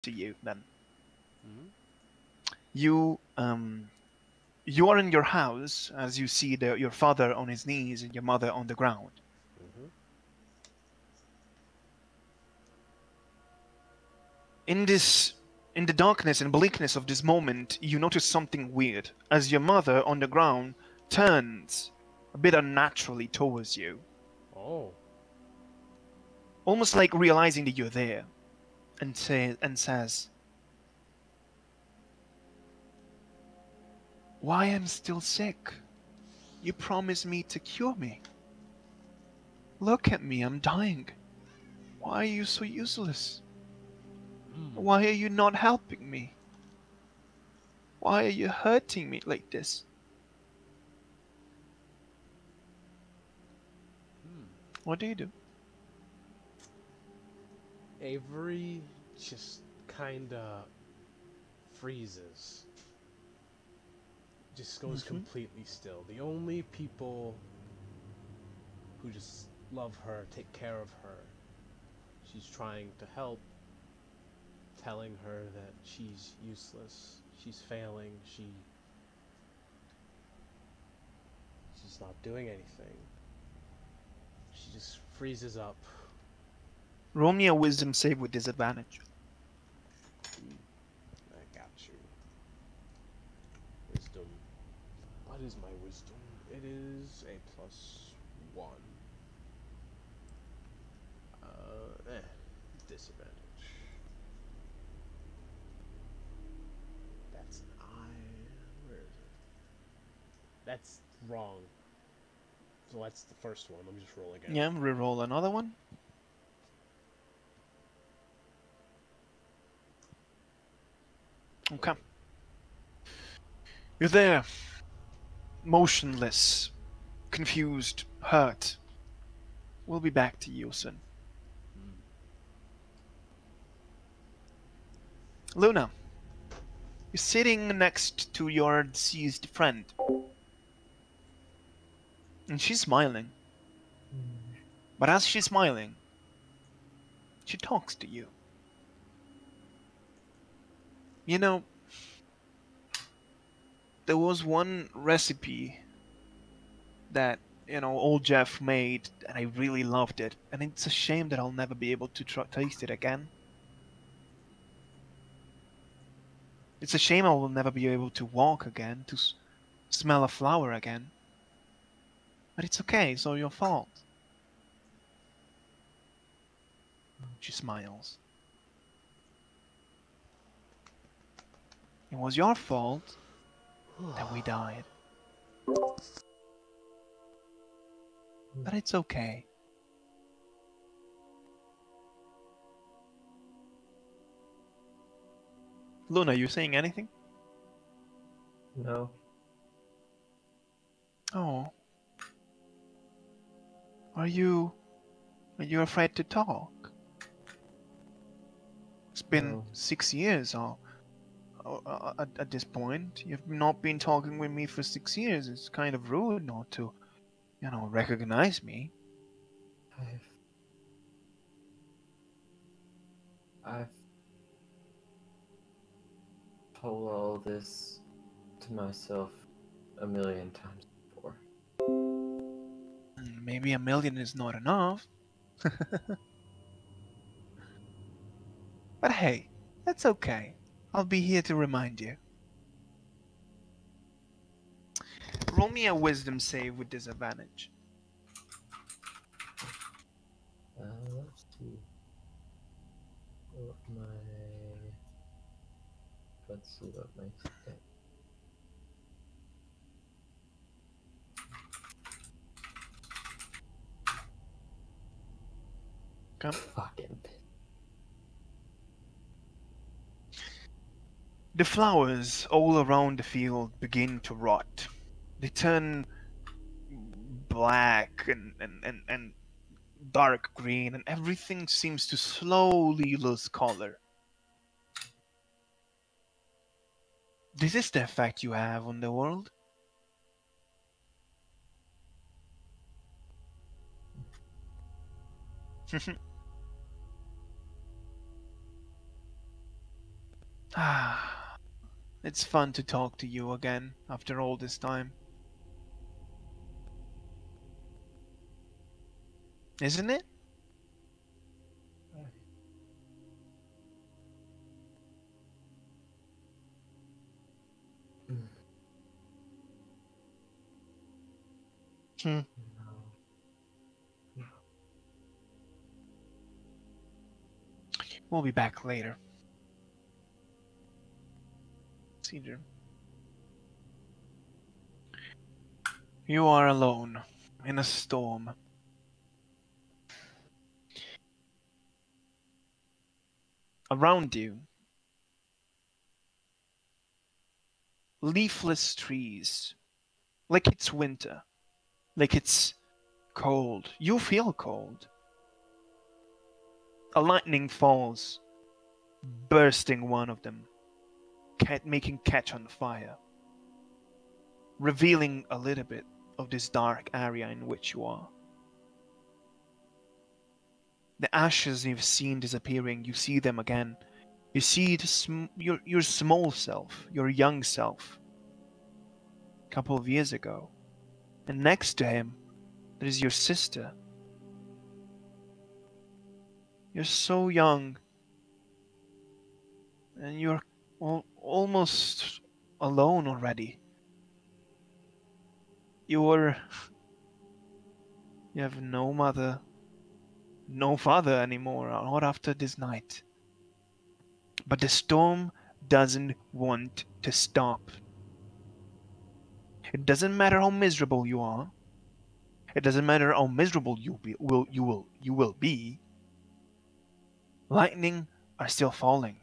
to you then. Mm-hmm. You are in your house as you see your father on his knees and your mother on the ground. Mm-hmm. In the darkness and bleakness of this moment, you notice something weird as your mother on the ground turns a bit unnaturally towards you, Oh. almost like realizing that you're there, and says, "Why I'm still sick? You promised me to cure me. Look at me, I'm dying. Why are you so useless? Mm. Why are you not helping me? Why are you hurting me like this?" Mm. What do you do? Avery just kinda freezes. Just goes Mm-hmm. completely still. The only people who just love her, take care of her, she's trying to help, telling her that she's useless, she's failing, she's not doing anything. She just freezes up. Roll me a wisdom save with disadvantage. I got you. Wisdom. What is my wisdom? It is a +1. Disadvantage. That's an I. Where is it? That's wrong. So that's the first one. Let me just roll again. Yeah, reroll another one. Okay. You're there, motionless, confused, hurt. We'll be back to you soon. Luna, you're sitting next to your deceased friend. And she's smiling. But as she's smiling, she talks to you. You know, there was one recipe that, old Jeff made, and I really loved it. And it's a shame that I'll never be able to taste it again. It's a shame I will never be able to walk again, to smell a flower again. But it's okay, it's all your fault. She smiles. It was your fault that we died. But it's okay. Luna, you saying anything? No. Oh. Are you afraid to talk? It's been No. 6 years at this point. You've not been talking with me for 6 years. It's kind of rude not to, recognize me. I've told all this to myself a million times before. Maybe 1,000,000 is not enough. But hey, that's okay. I'll be here to remind you. Roll me a wisdom save with disadvantage. Let's see. What let's see what my stat. Come. Fucking. The flowers all around the field begin to rot. They turn black and dark green, and everything seems to slowly lose color. This is the effect you have on the world. Ah, it's fun to talk to you again after all this time. Isn't it? Hmm. We'll be back later. Cedar. You are alone in a storm. Around you, leafless trees. Like it's winter. Like it's cold. You feel cold. A lightning falls, bursting one of them, making catch on fire, revealing a little bit of this dark area in which you are. The ashes you've seen disappearing, you see them again. You see your small self, your young self, a couple of years ago. And next to him, there is your sister. You're so young. And you're almost alone already. You have no mother, no father anymore, not after this night. But the storm doesn't want to stop. It doesn't matter how miserable you are. It doesn't matter how miserable you will be. Lightning are still falling.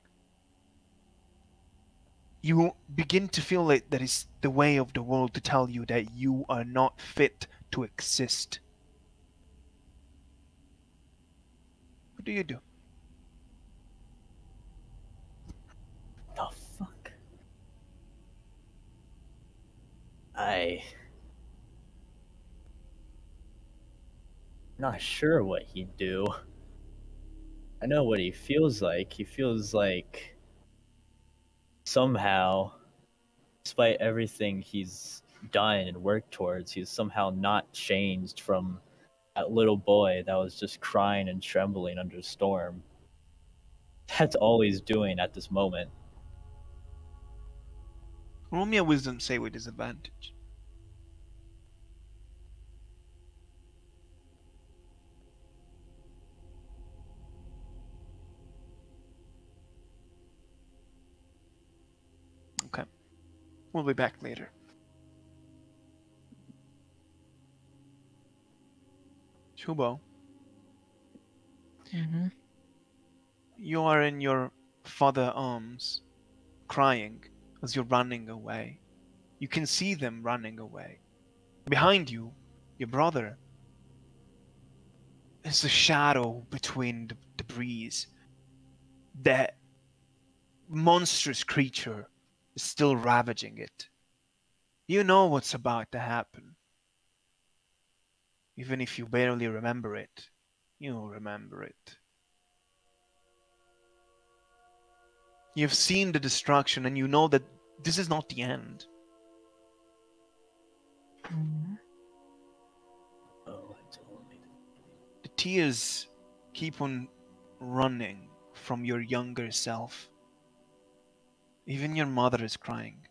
You begin to feel it that is the way of the world to tell you that you are not fit to exist. What do you do? The fuck? I'm not sure what he'd do. I know what he feels like. He feels like somehow, despite everything he's done and worked towards, he's somehow not changed from that little boy that was just crying and trembling under a storm. That's all he's doing at this moment. Roll me a wisdom save with disadvantage. Okay. We'll be back later. Shubo, Mm-hmm. you are in your father's arms, crying as you're running away. You can see them running away. Behind you, your brother. There's a shadow between the breeze. That monstrous creature is still ravaging it. You know what's about to happen. Even if you barely remember it, you'll remember it. You've seen the destruction and you know that this is not the end. Mm-hmm. Oh, I told me. The tears keep on running from your younger self. Even your mother is crying.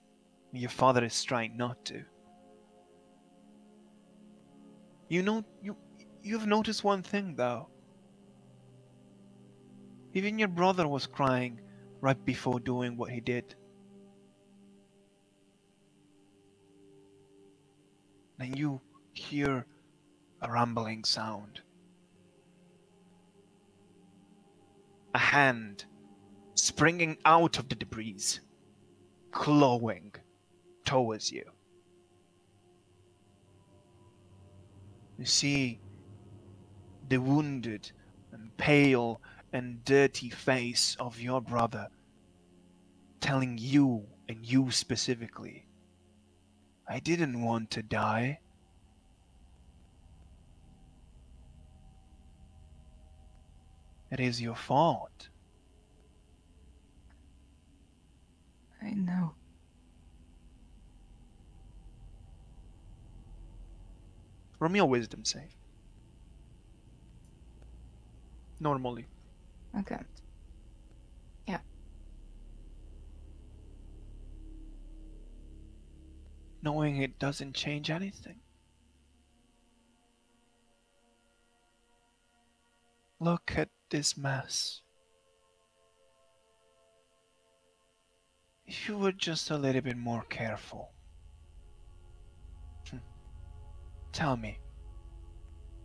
Your father is trying not to. You've noticed one thing though. Even your brother was crying right before doing what he did. Then you hear a rumbling sound. A hand springing out of the debris, clawing towards you. You see the wounded and pale and dirty face of your brother telling you, and you specifically, I didn't want to die. It is your fault. Roll me a wisdom save. Normally. Okay. Yeah. Knowing it doesn't change anything. Look at this mess. If you were just a little bit more careful. Tell me,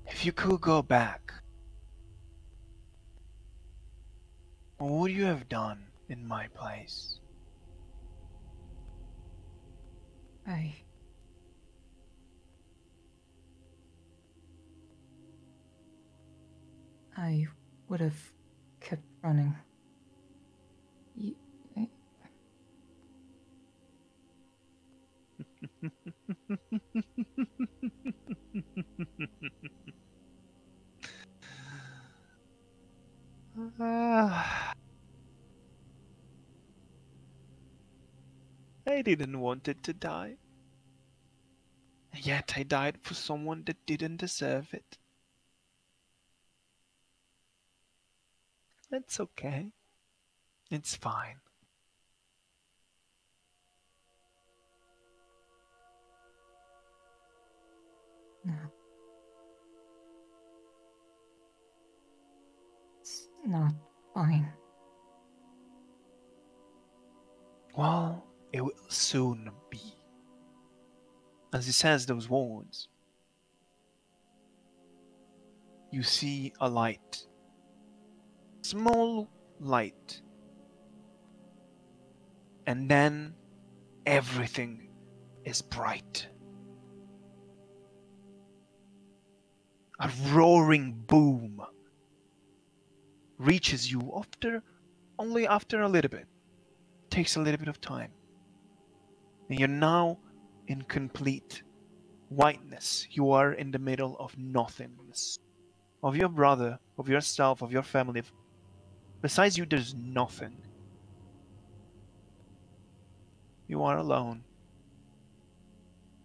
if you could go back, what would you have done in my place? I would have kept running. I didn't want it to die. Yet I died for someone that didn't deserve it. It's okay. It's fine. No. It's not fine. Well, it will soon be. As he says those words, you see a light. Small light. And then everything is bright. A roaring boom reaches you only after a little bit. Takes a little bit of time. And you're now in complete whiteness. You are in the middle of nothingness. Of your brother, of yourself, of your family. Besides you, there's nothing. You are alone.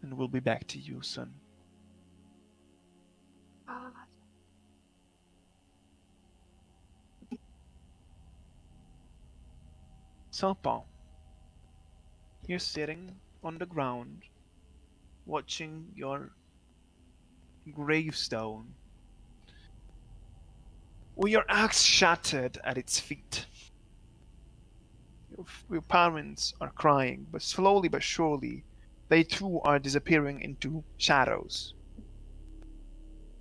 And we'll be back to you soon. Silk-Paw, you're sitting on the ground, watching your gravestone, with your axe shattered at its feet. Your parents are crying, but slowly but surely, they too are disappearing into shadows.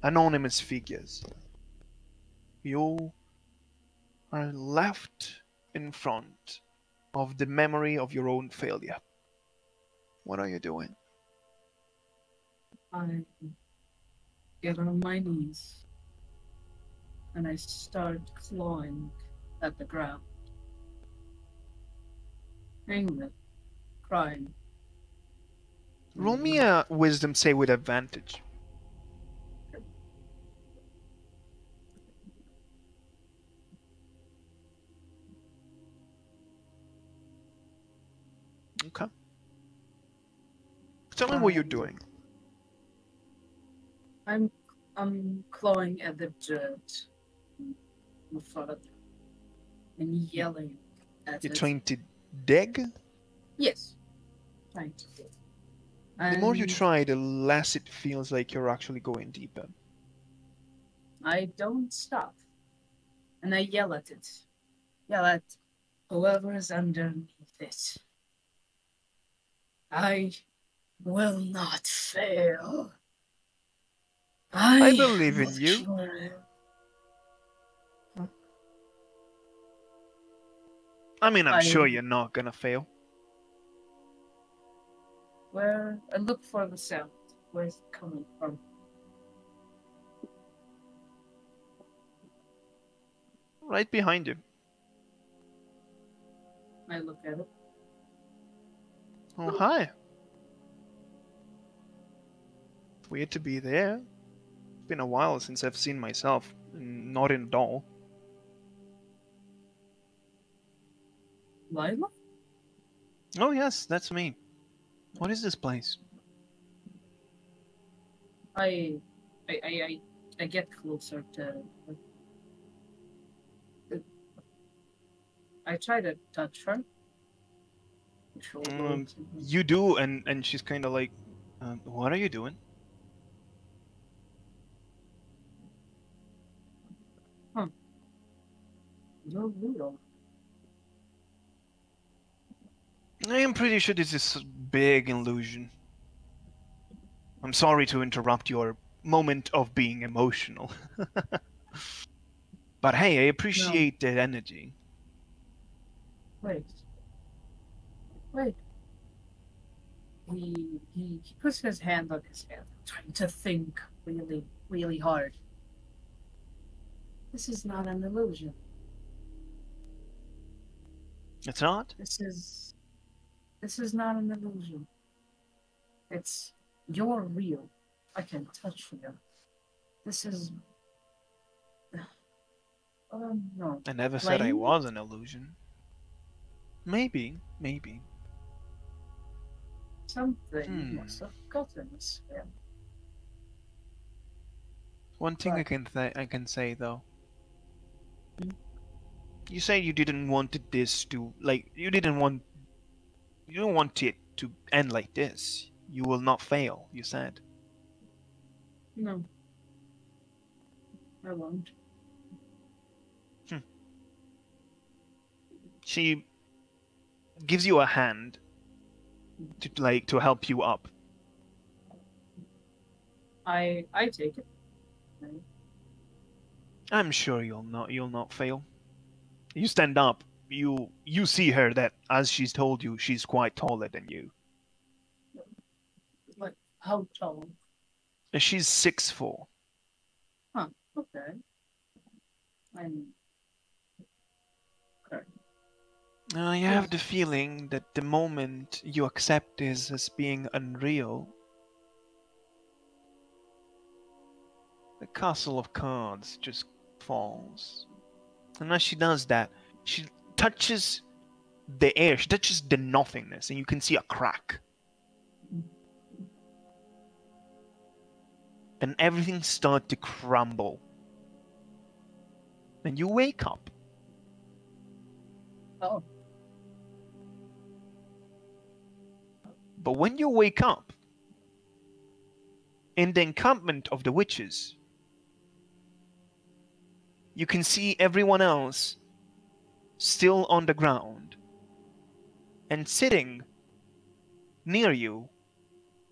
Anonymous figures. You are left in front of the memory of your own failure. What are you doing? I get on my knees and I start clawing at the ground. Angry, crying. Roll me a wisdom save with advantage. Okay. Tell me what you're doing. I'm clawing at the dirt in front of them and yelling at You're it. trying to dig? Yes. Trying to dig. The more you And try, the less it feels like you're actually going deeper. I don't stop. And I yell at it. Yell at whoever is underneath it. I will not fail. I believe in will you. try. I mean, I'm I- sure you're not gonna fail. Where I look for the sound. Where's it coming from? Right behind you. I look at it. Oh, hi. Weird to be there. It's been a while since I've seen myself, not in a doll. Lila? Oh yes, that's me. What is this place? I, I get closer to. I try to touch her. You do, and she's kind of like, what are you doing? You're real. I am pretty sure this is a big illusion. I'm sorry to interrupt your moment of being emotional. But hey, I appreciate the energy. Wait. He puts his hand on his head, trying to think really, really hard. This is not an illusion. It's not? This is not an illusion. You're real. I can touch you. This is no. I never said I Playing? was an illusion. Maybe. Something you must have gotten this. Yeah. One thing But- I can say though. Hmm? You say you didn't want this to you don't want it to end like this. You will not fail, you said. No. I won't. She gives you a hand to help you up. I take it. I'm sure you'll not fail. You stand up. You see her that, as she's told you, she's quite taller than you. Like, how tall? And she's 6'4". Huh, okay. I'm... Okay. I have the feeling that the moment you accept this as being unreal, the castle of cards just falls. And as she does that, she touches the air, she touches the nothingness, and you can see a crack. And everything starts to crumble. And you wake up. Oh. But when you wake up, in the encampment of the witches, you can see everyone else still on the ground, and sitting near you,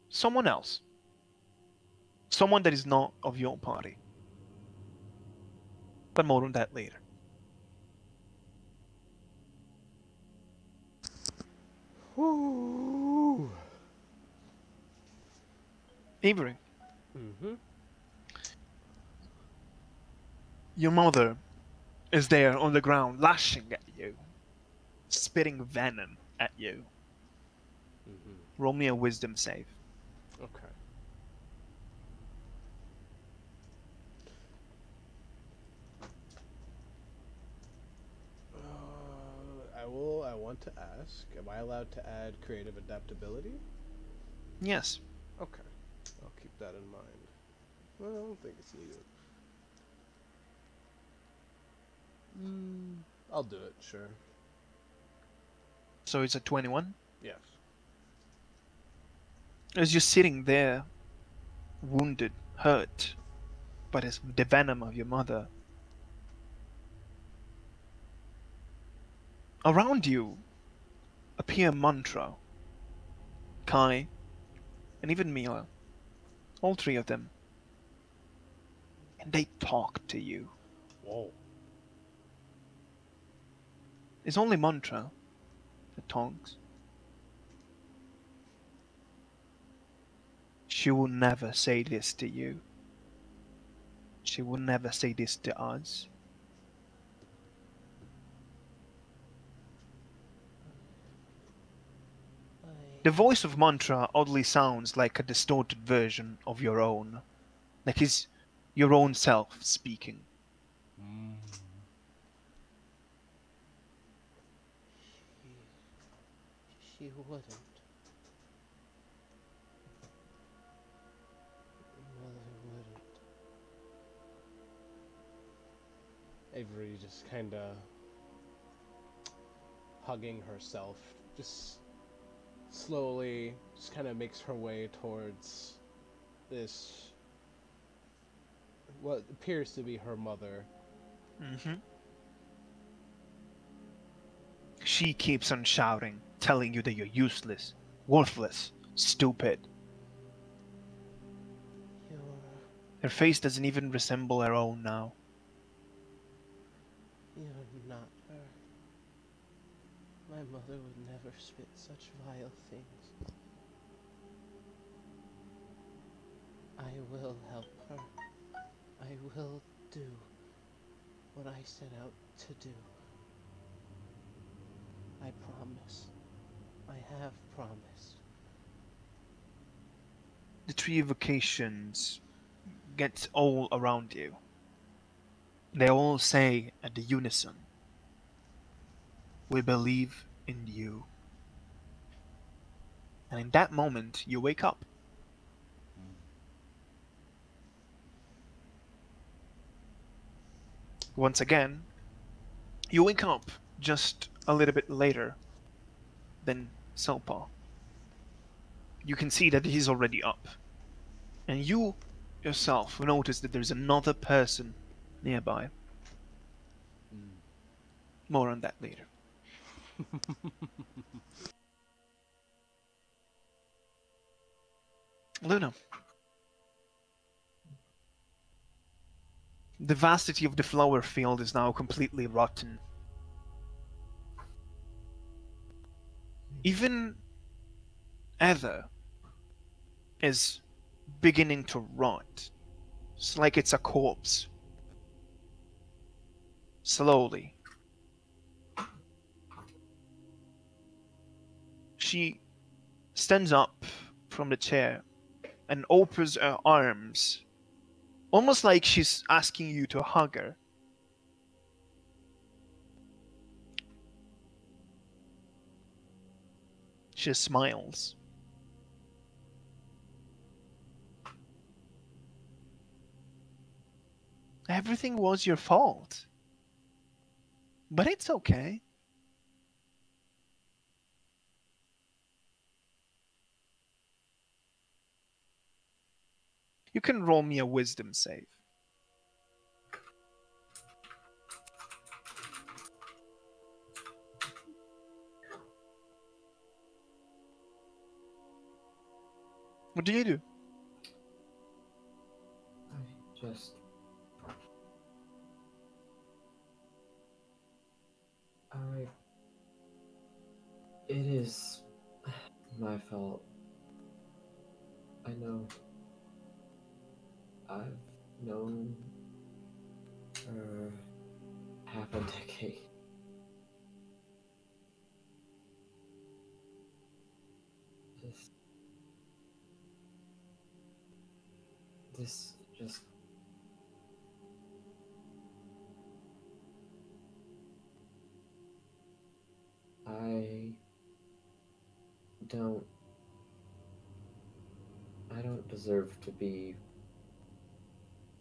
someone else. Someone that is not of your party. But more on that later. Whoo. Avery, Mm-hmm. your mother is there on the ground, lashing at you, spitting venom at you. Mm-hmm. Roll me a wisdom save. Okay. I want to ask, am I allowed to add creative adaptability? Yes. Okay. I'll keep that in mind. Well, I don't think it's needed. I'll do it, sure. So it's a 21. Yes. As you're sitting there, wounded, hurt by the venom of your mother, around you appear Mantra, Kai, and even Mila. All three of them. And they talk to you. Whoa. It's only Mantra that talks. She will never say this to you. She will never say this to us. The voice of Mantra oddly sounds like a distorted version of your own. Like it's your own self speaking. She wouldn't. Avery just kind of hugging herself, just slowly, just kind of makes her way towards this, what appears to be her mother. Mm-hmm. She keeps on shouting, telling you that you're useless, worthless, stupid. Her face doesn't even resemble her own now. You're not her. My mother would never spit such vile things. I will help her. I will do what I set out to do. I promise. I have promised. The three evocations get all around you. They all say at the unison, "We believe in you." And in that moment, you wake up. Once again, you wake up just a little bit later than Silk-Paw. You can see that he's already up. And you yourself notice that there's another person nearby. More on that later. Luna. The vastity of the flower field is now completely rotten. Even Ether is beginning to rot. It's like it's a corpse. Slowly. She stands up from the chair and opens her arms, almost like she's asking you to hug her. She smiles. Everything was your fault. But it's okay. You can roll me a wisdom save. What do you do? I just... It is my fault. I know. I've known for half a decade. This just... I don't deserve to be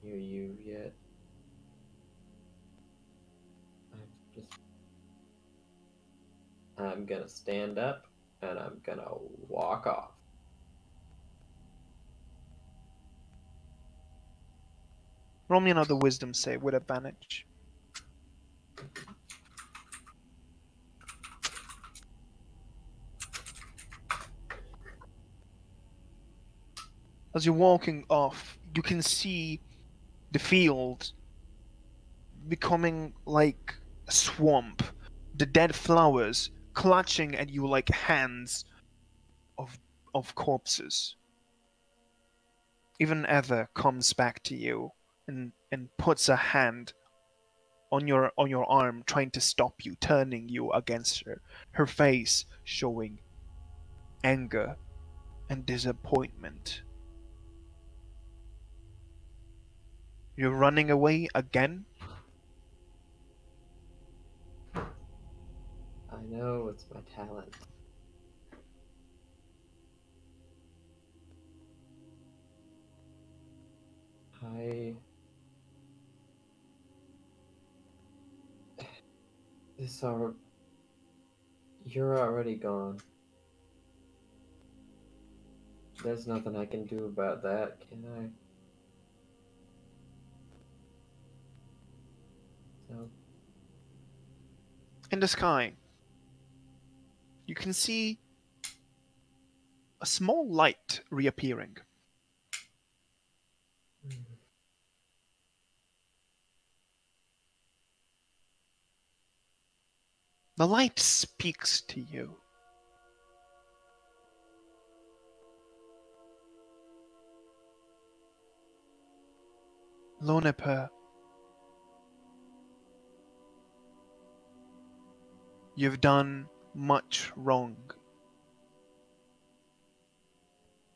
near you yet. I'm gonna stand up and I'm gonna walk off. Roll me another wisdom save with advantage. As you're walking off, you can see the field becoming like a swamp. The dead flowers clutching at you like hands of corpses. Even Ether comes back to you and puts a hand on your arm, trying to stop you, turning you against her. Her face showing anger and disappointment. You're running away again? I know it's my talent. It's all. You're already gone. There's nothing I can do about that, can I? So. In the sky, you can see a small light reappearing. The light speaks to you. Luniper, you've done much wrong,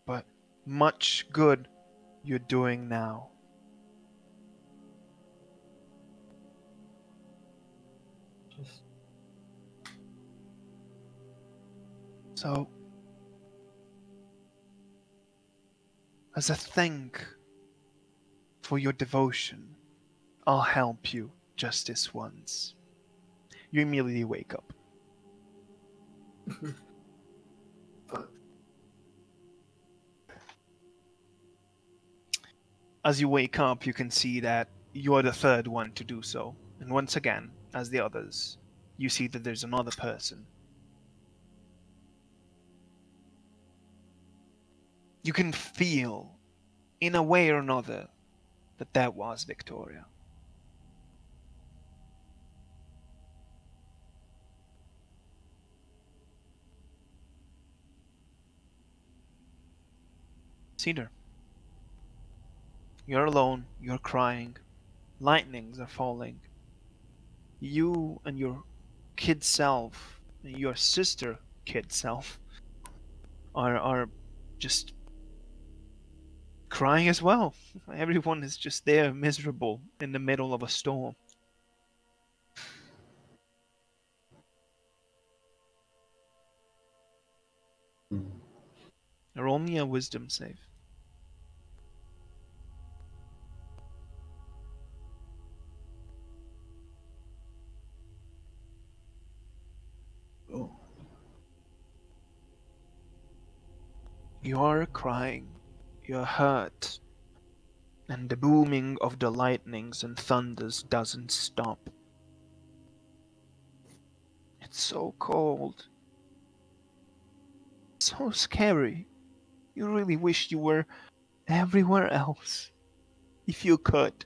but much good you're doing now. Just. So, as a thank for your devotion, I'll help you just this once. You immediately wake up. But. As you wake up, you can see that you're the third one to do so. And once again, as the others, you see that there's another person. You can feel, in a way or another, that that was Victoria. Cedar. You're alone, you're crying, lightnings are falling. You and your kid self, and your sister kid self, are just crying as well. Everyone is just there, miserable, in the middle of a storm. Roll me a wisdom save. Oh. You're crying, you're hurt, and the booming of the lightnings and thunders doesn't stop. It's so cold. So scary. You really wish you were everywhere else. If you could.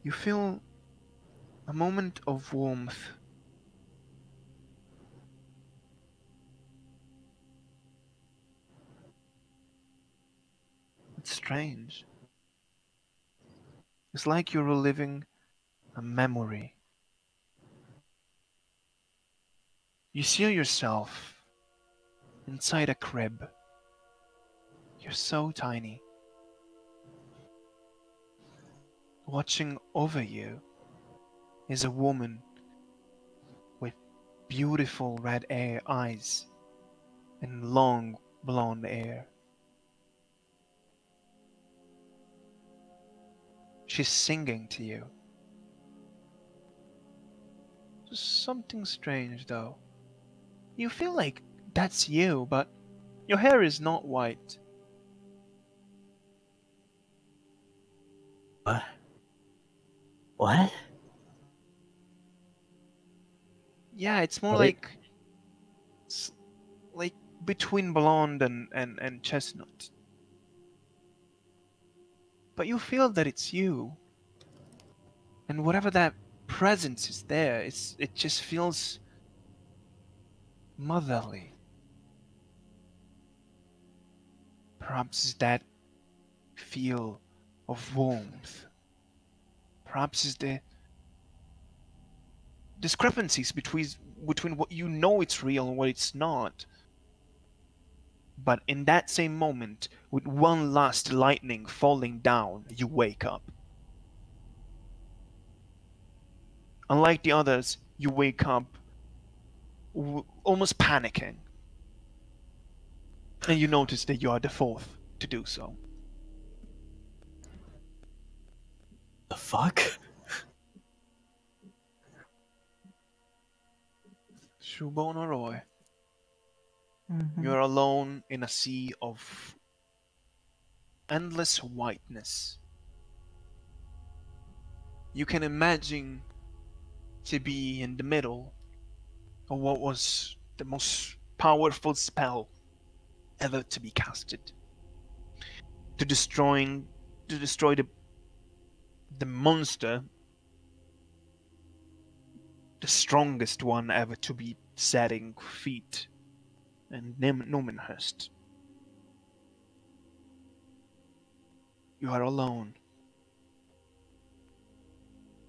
You feel a moment of warmth. It's strange. It's like you're reliving a memory. You see yourself inside a crib. You're so tiny. Watching over you is a woman with beautiful red eyes and long blonde hair. She's singing to you. Something strange though. You feel like that's you, but your hair is not white. What? What? Yeah, it's more What? like between blonde and chestnut. But you feel that it's you. And whatever that presence is there, it just feels motherly. Perhaps it's that feel of warmth. Perhaps it's the discrepancies between what you know it's real and what it's not. But in that same moment, with one last lightning falling down, you wake up. Unlike the others, you wake up almost panicking. And you notice that you are the fourth to do so. The fuck? Shubo Noroi. Mhm. You're alone in a sea of endless whiteness. You can imagine to be in the middle of what was the most powerful spell ever to be casted. To destroy the monster, the strongest one ever to be setting feet in Numinhurst. You are alone,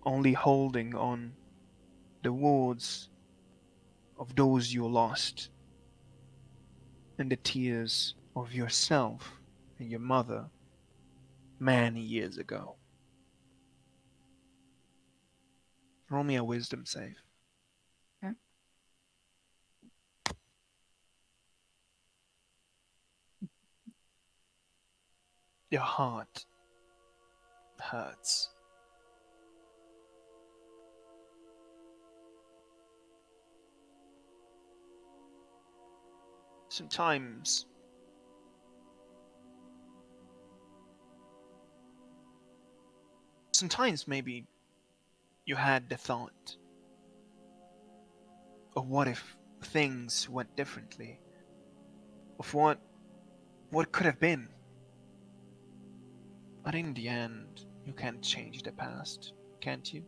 only holding on the words of those you lost and the tears of yourself and your mother many years ago. Roll me a wisdom save. Okay. Your heart hurts. Sometimes maybe you had the thought of what if things went differently, of what could have been. But in the end, you can't change the past, can't you?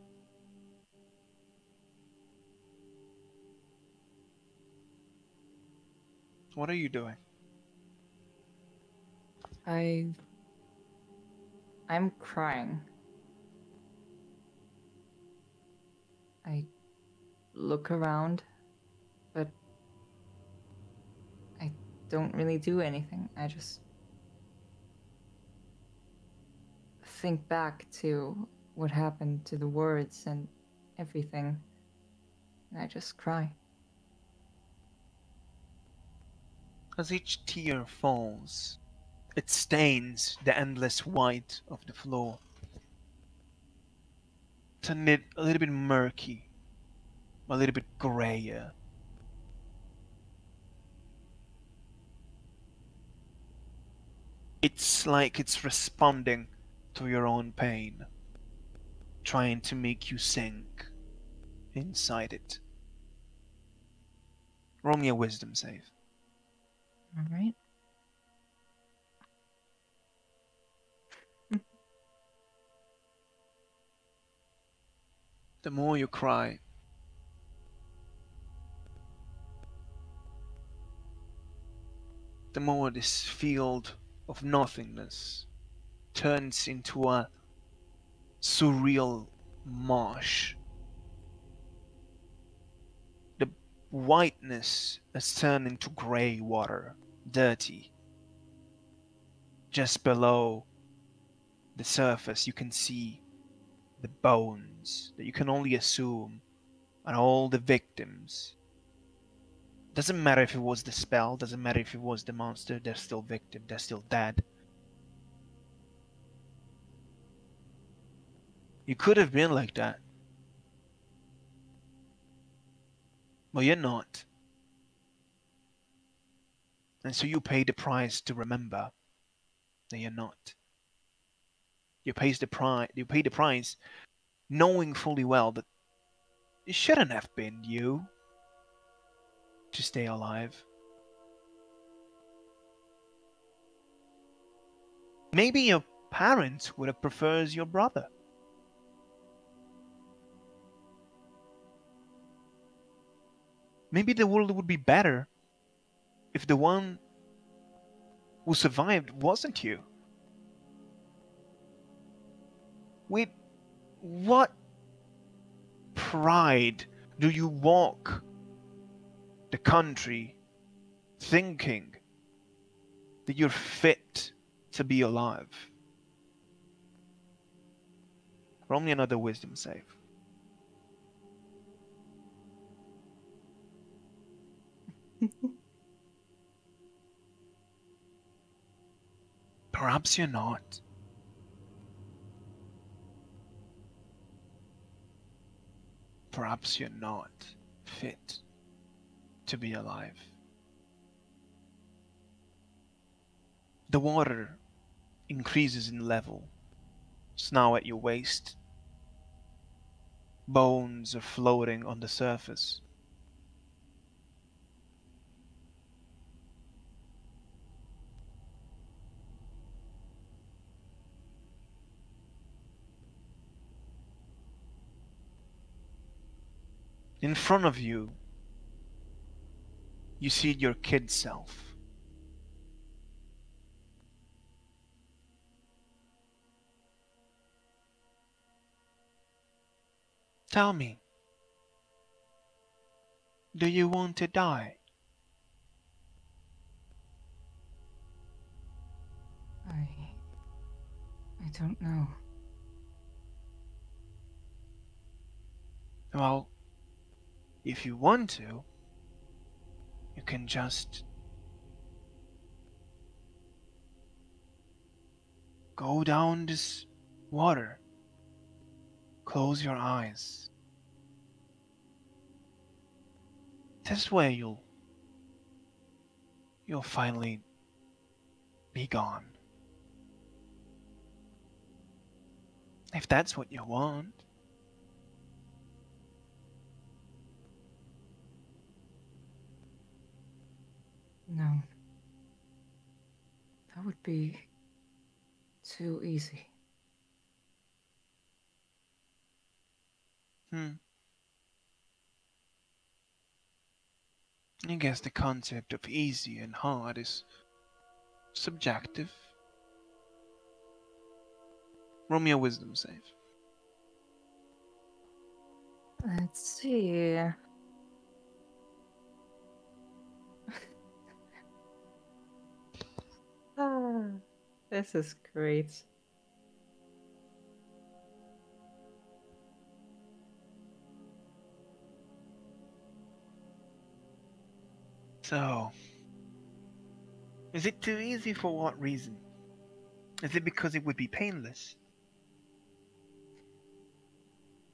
What are you doing? I'm crying. I look around, but I don't really do anything. I just think back to what happened to the words and everything, and I just cry. As each tear falls, it stains the endless white of the floor. It's a little bit murky, a little bit grayer. It's like it's responding to your own pain, trying to make you sink inside it. Roll me a wisdom save. All right. The more you cry, the more this field of nothingness turns into a surreal marsh. The whiteness has turned into grey water, dirty. Just below the surface, you can see the bones that you can only assume are all the victims. Doesn't matter if it was the spell, doesn't matter if it was the monster, they're still victim, they're still dead. You could have been like that. But you're not. And so you pay the price to remember that you're not. You pay the price knowing fully well that it shouldn't have been you to stay alive. Maybe your parents would have preferred your brother. Maybe the world would be better if the one who survived wasn't you. With what pride do you walk the country thinking that you're fit to be alive? Roll me another wisdom save. Perhaps you're not. perhaps you're not fit to be alive. The water increases in level. It's now at your waist. Bones are floating on the surface. In front of you, you see your kid self. Tell me, do you want to die? I don't know. Well, if you want to, you can just go down this water. Close your eyes. This way you'll finally be gone. If that's what you want. No. That would be too easy. I guess the concept of easy and hard is subjective. Roll me a wisdom save. Let's see. This is great. So, is it too easy for what reason? Is it because it would be painless?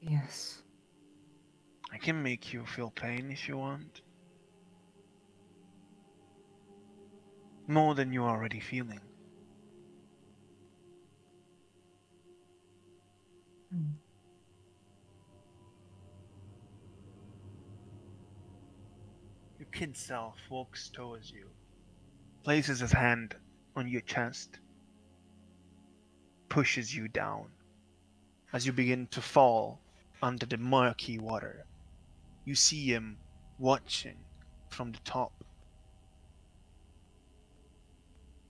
Yes. I can make you feel pain if you want. More than you're already feeling. Your kid self walks towards you, places his hand on your chest, pushes you down. As you begin to fall under the murky water, you see him watching from the top,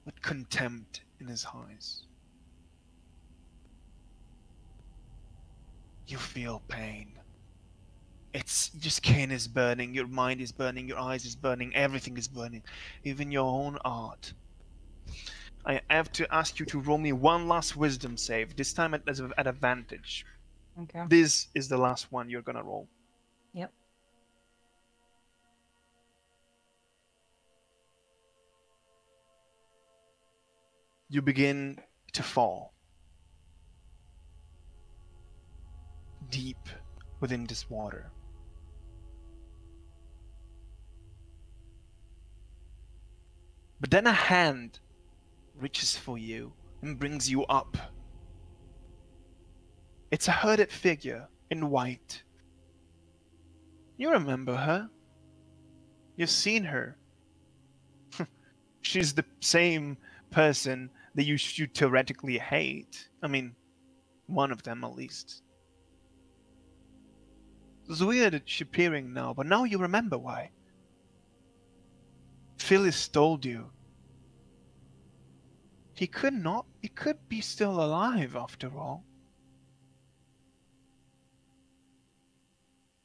with contempt in his eyes. You feel pain. It's your skin is burning, your mind is burning, your eyes is burning, everything is burning, even your own art. I have to ask you to roll me one last wisdom save, this time at advantage. Okay. This is the last one you're gonna roll. Yep. You begin to fall deep within this water. But then a hand reaches for you and brings you up. It's a hooded figure in white. You remember her. You've seen her. She's the same person that you should theoretically hate. I mean, one of them at least. It's weird that she's appearing now, but now you remember why. Phyllis told you. He could be still alive after all.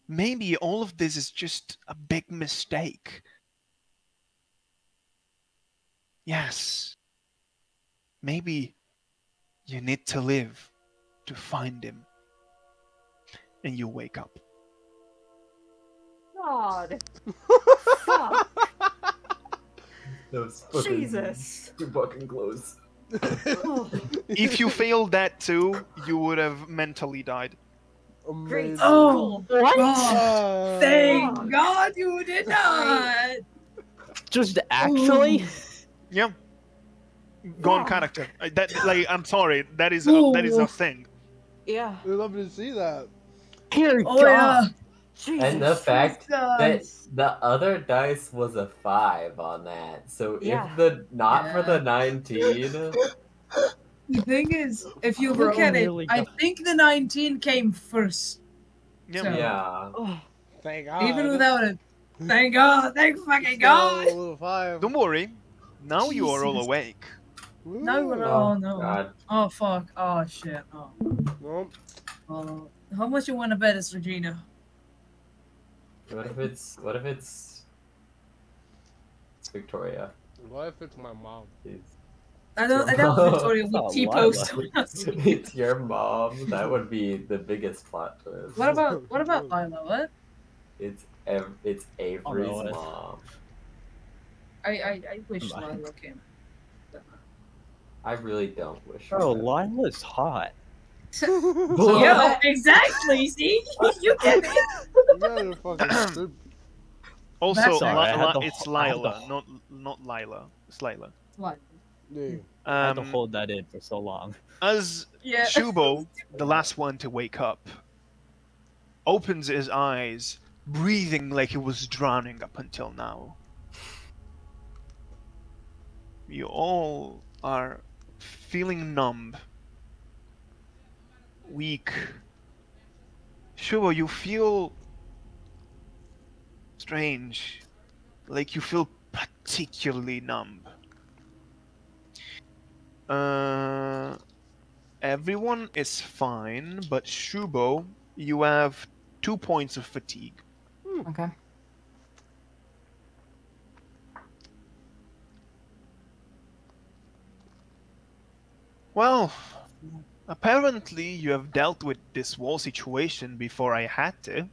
Maybe all of this is just a big mistake. Yes. Maybe you need to live to find him. And you wake up. God. Fuck. That was fucking, Jesus. too fucking close. Oh. If you failed that too, you would have mentally died. Amazing. Oh, What? Ah. thank God you did not. Just actually? Ooh. Yeah. Go on Yeah. character. I'm sorry. That is a thing. Yeah. We'd love to see that. Dear Oh God. yeah. And the fact that Jesus. the other dice was a 5 on that. So Yeah. if the not for the Yeah. 19, The thing is, if you Bro, look at it, really I got- think the 19 came first. Yeah. So, yeah. Oh, Thank God. even without it, thank God, thank fucking Still God. a little 5. Don't worry. Now you are all Jesus. awake. No, Woo. oh no. God. Oh fuck. Oh shit. Oh. Nope. How much you want to bet is Regina? What if it's Victoria? What if it's my mom? It's I doubt Victoria would Oh, T-post Lila. on us. it's your mom. That would be the biggest plot twist. What about Lila? What? It's Avery's what? mom. I wish Come on. Lila came. I really don't wish. bro, her that. Lila's hot. Yeah, exactly. See, you get it. You guys are fucking stupid. Also, That's all right, I had to- it's I had to- Lila, not Lila. It's Lila. What? Yeah. I had to Um, hold that in for so long. as Yeah. Shubo, the last one to wake up, opens his eyes, breathing like he was drowning up until now. You all are feeling numb, weak. Shubo, you feel strange, like you feel particularly numb. Everyone is fine, but Shubo, you have 2 points of fatigue. Okay. Well, apparently you have dealt with this wall situation before I had to.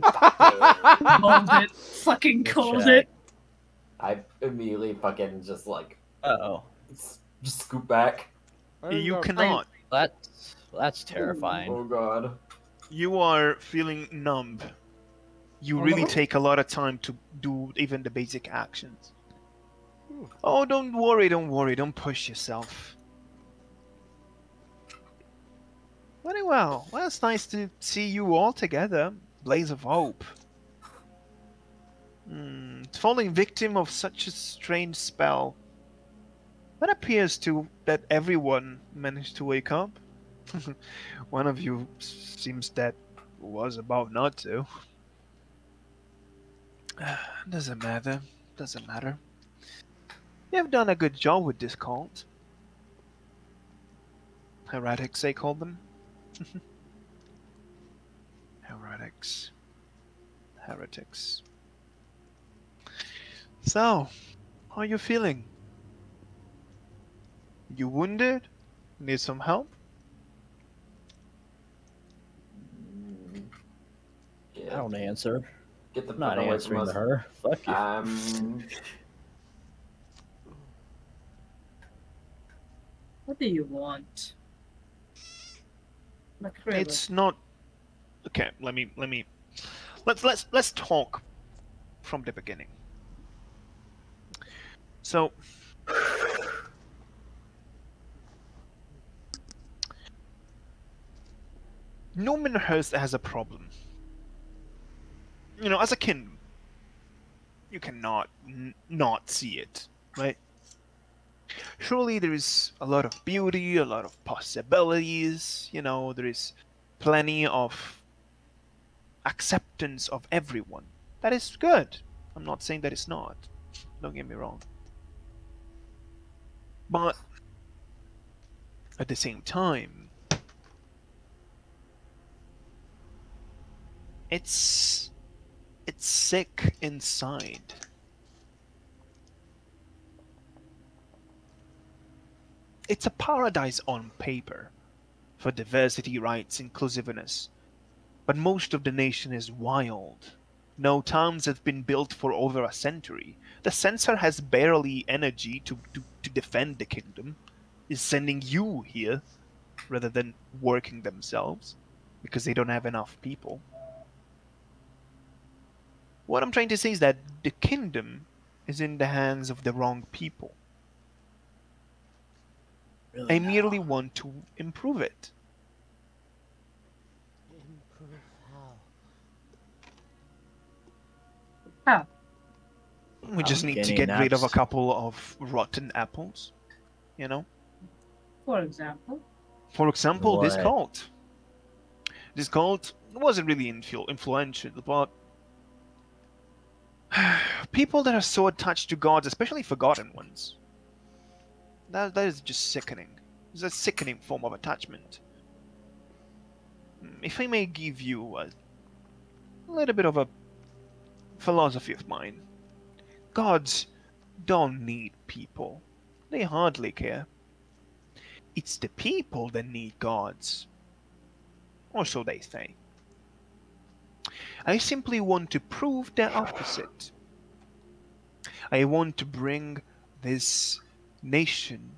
Called it. Fucking called it. I immediately fucking just like Uh-oh. just scoop back. You cannot. That's terrifying. Oh god. You are feeling numb. You really take a lot of time to do even the basic actions. Oh, don't worry, don't push yourself. Very well. Well, it's nice to see you all together. Blaze of hope. Falling victim of such a strange spell. It appears to that everyone managed to wake up. One of you seems that was about not to. Doesn't matter. Doesn't matter. You have done a good job with this cult. Heretics, they call them. Heretics. Heretics. So, how are you feeling? You wounded? Need some help? Yeah. I don't answer. Get the I'm not fuck away from answering us. to her. Fuck you. What do you want? McCrimmon. It's not. Okay, let's talk from the beginning. So, Numinhurst has a problem. You know, as a kin, you cannot not see it, right? Surely there is a lot of beauty, a lot of possibilities, you know, there is plenty of acceptance of everyone. That is good. I'm not saying that it's not. Don't get me wrong. But at the same time, it's sick inside. It's a paradise on paper for diversity, rights, inclusiveness, but most of the nation is wild, No towns have been built for over a century. The censor has barely energy to defend the kingdom. Is sending you here rather than working themselves because they don't have enough people. What I'm trying to say is that the kingdom is in the hands of the wrong people. Really I now. merely want to improve it. Improve how? How? We just need to Getting get rid of a naps. couple of rotten apples, you know? For example? For example, this What? cult. This cult wasn't really influential, but people that are so attached to gods, especially forgotten ones, that is just sickening. It's a sickening form of attachment. If I may give you a little bit of a philosophy of mine, gods don't need people. They hardly care. It's the people that need gods. Or so they say. I simply want to prove the opposite. I want to bring this nation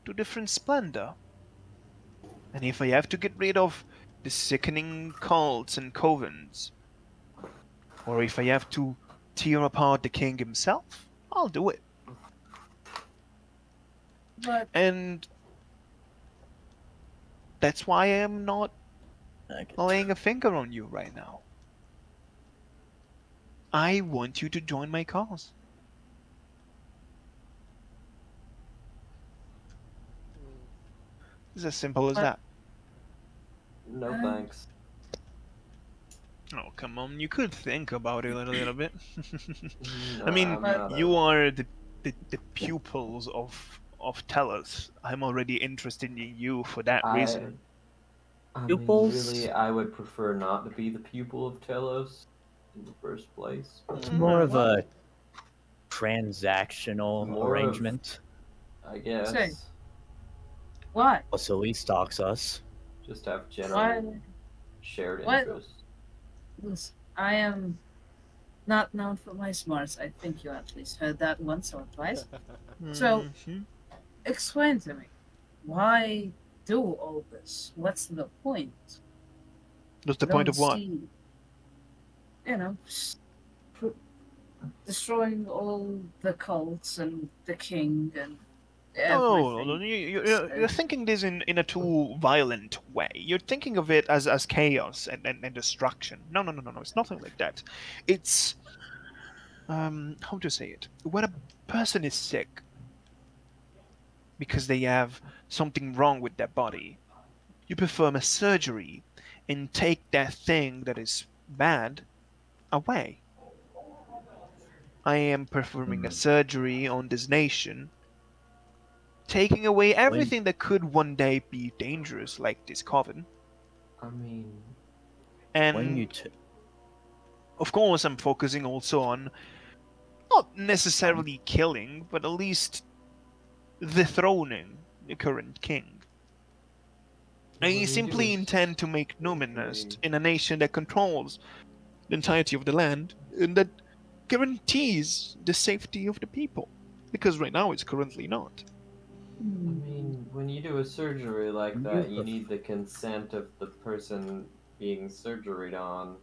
to different splendor. And if I have to get rid of the sickening cults and covens, or if I have to tear apart the king himself, I'll do it. But And that's why I am not I can laying a finger on you right now. I want you to join my cause. It's as simple as But- that. No thanks. Oh, come on. You could think about it a little bit. No, I mean, I'm not you a- are the pupils of Tellus. I'm already interested in you for that reason. I mean, Pupils? really, I would prefer not to be the pupil of Telos in the first place. It's Mm, more of what? a transactional More of- arrangement. I guess. Say. Why? Also, he stalks us. Just have general Why? shared What? interests. Listen, I am not known for my smarts. I think you at least heard that once or twice. So- mhm. Explain to me, why do all this? What's the point? What's the I point don't of what? see, you know, destroying all the cults and the king and Oh, everything. you're thinking this in a too violent way. You're thinking of it as chaos and destruction. No. It's nothing like that. It's how to say it? When a person is sick because they have something wrong with their body, you perform a surgery and take that thing that is bad away. I am performing a surgery on this nation, taking away everything that could one day be dangerous, like this coven. I mean, And When you of course, I'm focusing also on not necessarily killing, but at least dethroning the current king. when I you simply do a intend to make Numinhurst surgery- in a nation that controls the entirety of the land and that guarantees the safety of the people. Because right now it's currently not. I mean, when you do a surgery like When that, you you need the consent of the person being surgeried on.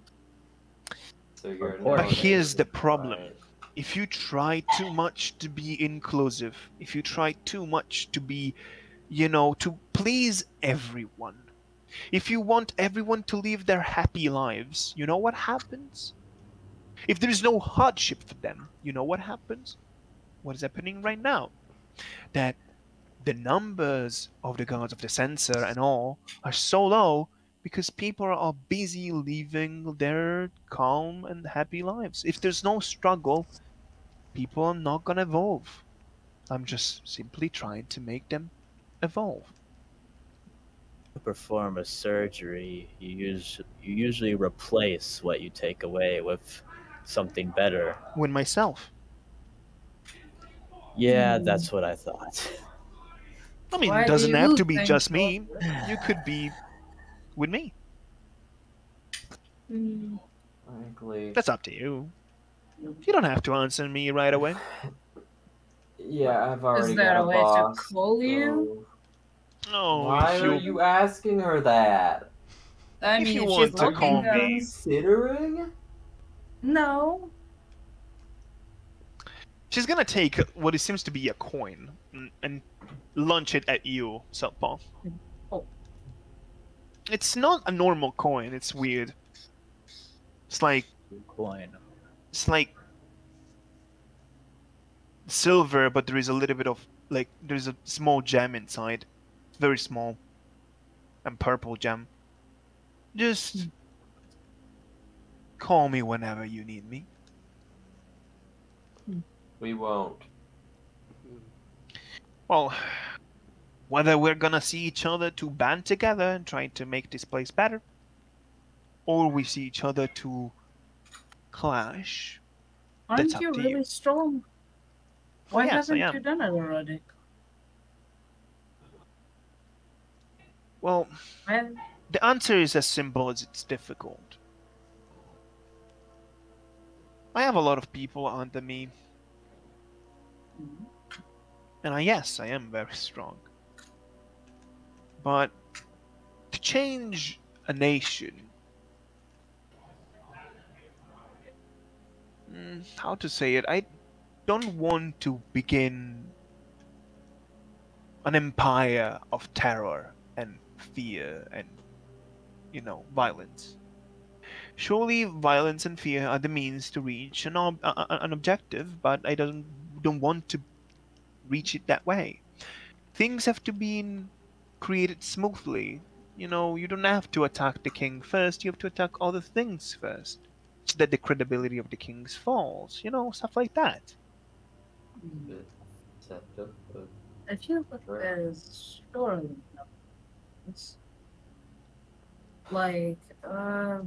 So you're Of course. But here's the nominated, problem. right? If you try too much to be inclusive, if you try too much to be, to please everyone, if you want everyone to live their happy lives, you know what happens? If there's no hardship for them, you know what happens? What is happening right now? That the numbers of the guards of the censor and all are so low because people are busy living their calm and happy lives. If there's no struggle, people are not gonna evolve. I'm just simply trying to make them evolve. perform a surgery, you usually replace what you take away with something better. When myself. Yeah, that's what I thought. I mean, Why it do doesn't have you to be think just of me. this? You could be with me. Hmm. Frankly. That's up to you. You don't have to answer me right away. Yeah, I've already Is there got a a way to boss. call you? Oh, Why if are you you asking her that? I If mean, you if she's want to call looking Are you me- considering? No. she's gonna take what it seems to be a coin and launch it at you, Silk-Paw. Oh. It's not a normal coin. It's weird. It's like Coin. silver, but there is a little bit of there's a small gem inside, very small, and purple gem. Just call me whenever you need me. We won't. Well, whether we're gonna see each other to band together and try to make this place better, or we see each other to clash, that's Aren't up you to really you. strong? Why Yes, I haven't am. you done it already? Well, Well, the answer is as simple as it's difficult. I have a lot of people under me, and yes, I am very strong. But to change a nation, how to say it? I don't want to begin an empire of terror and fear and, violence. Surely, violence and fear are the means to reach an objective, but I don't want to reach it that way. Things have to be created smoothly. You don't have to attack the king first. You have to attack other things first, so that the credibility of the kings falls. Stuff like that. I feel like there's surely no. It's like, I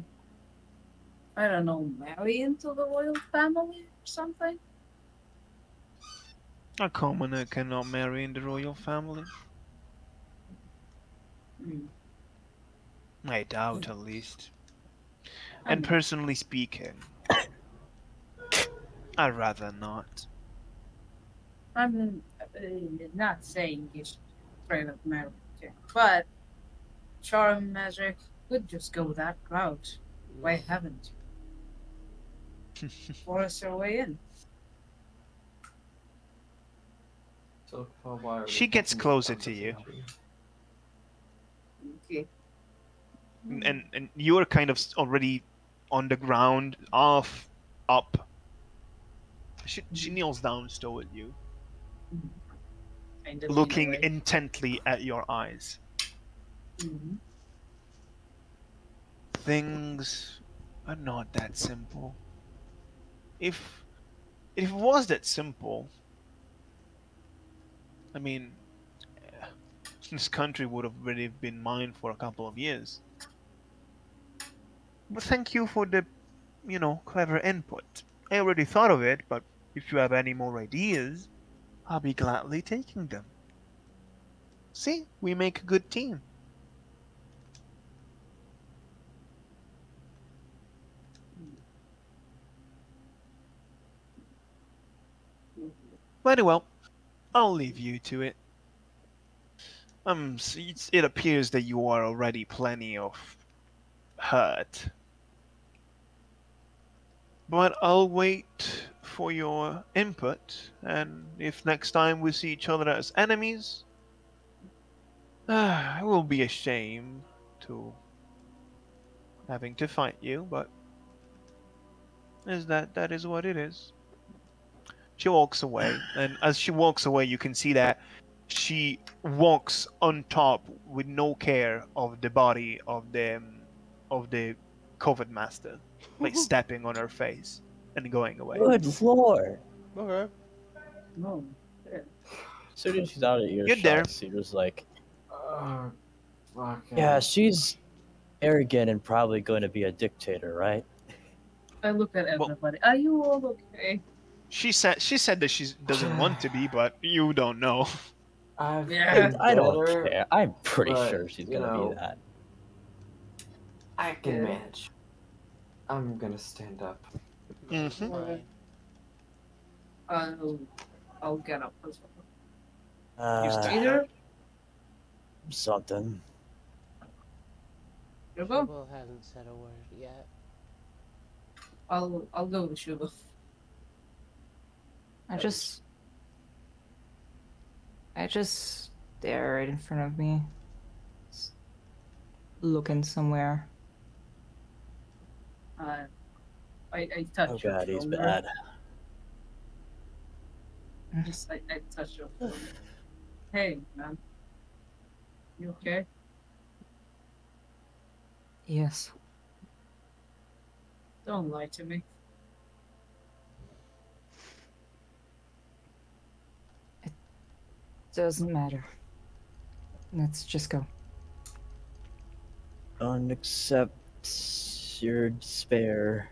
don't know, marry into the royal family or something? A commoner cannot marry in the royal family. I doubt, at least. And personally speaking, I'd rather not. I'm not saying you should straight up marry, but charm magic could just go that route. Why haven't you? Force your way in. Silk-Paw, why are we She gets having this closer to you. conversation? Okay. And you're kind of already on the ground, up. She kneels down still at you, Kind of looking in a way. intently at your eyes. Mhm. Things are not that simple. If it was that simple, I mean, this country would have already been mine for a couple of years. But thank you for the, clever input. I already thought of it, but if you have any more ideas, I'll be gladly taking them. See, we make a good team. Very well, I'll leave you to it. It appears that you are already plenty of hurt. But I'll wait for your input, and if next time we see each other as enemies, it will be a shame to having to fight you, but that is what it is. She walks away, and as she walks away, you can see that she walks on top with no care of the body of the Covet Master, like stepping on her face and going away. Good lord. Okay. No. As soon as she's out of You're there. earshot, Cedar's like, Fucking... yeah, she's arrogant and probably going to be a dictator, right? I look at everybody. Are you all okay? She said that she doesn't want to be, but you don't know. I've Yeah. been I don't better, care. I'm pretty but, sure she's you going to know, be that. I can manage. I'm gonna stand up. That's Mhm. fine. I'll get up as well. You Uh, stand Cedar, up. something. Shubo? Shubo hasn't said a word yet. I'll go with Shubo. I just stare right in front of me. Just looking somewhere. I touch Oh your god, he's shoulder. bad. I touch your shoulder. Hey, man. You okay? Yes. Don't lie to me. Doesn't matter. Let's just go. Don't accept your despair.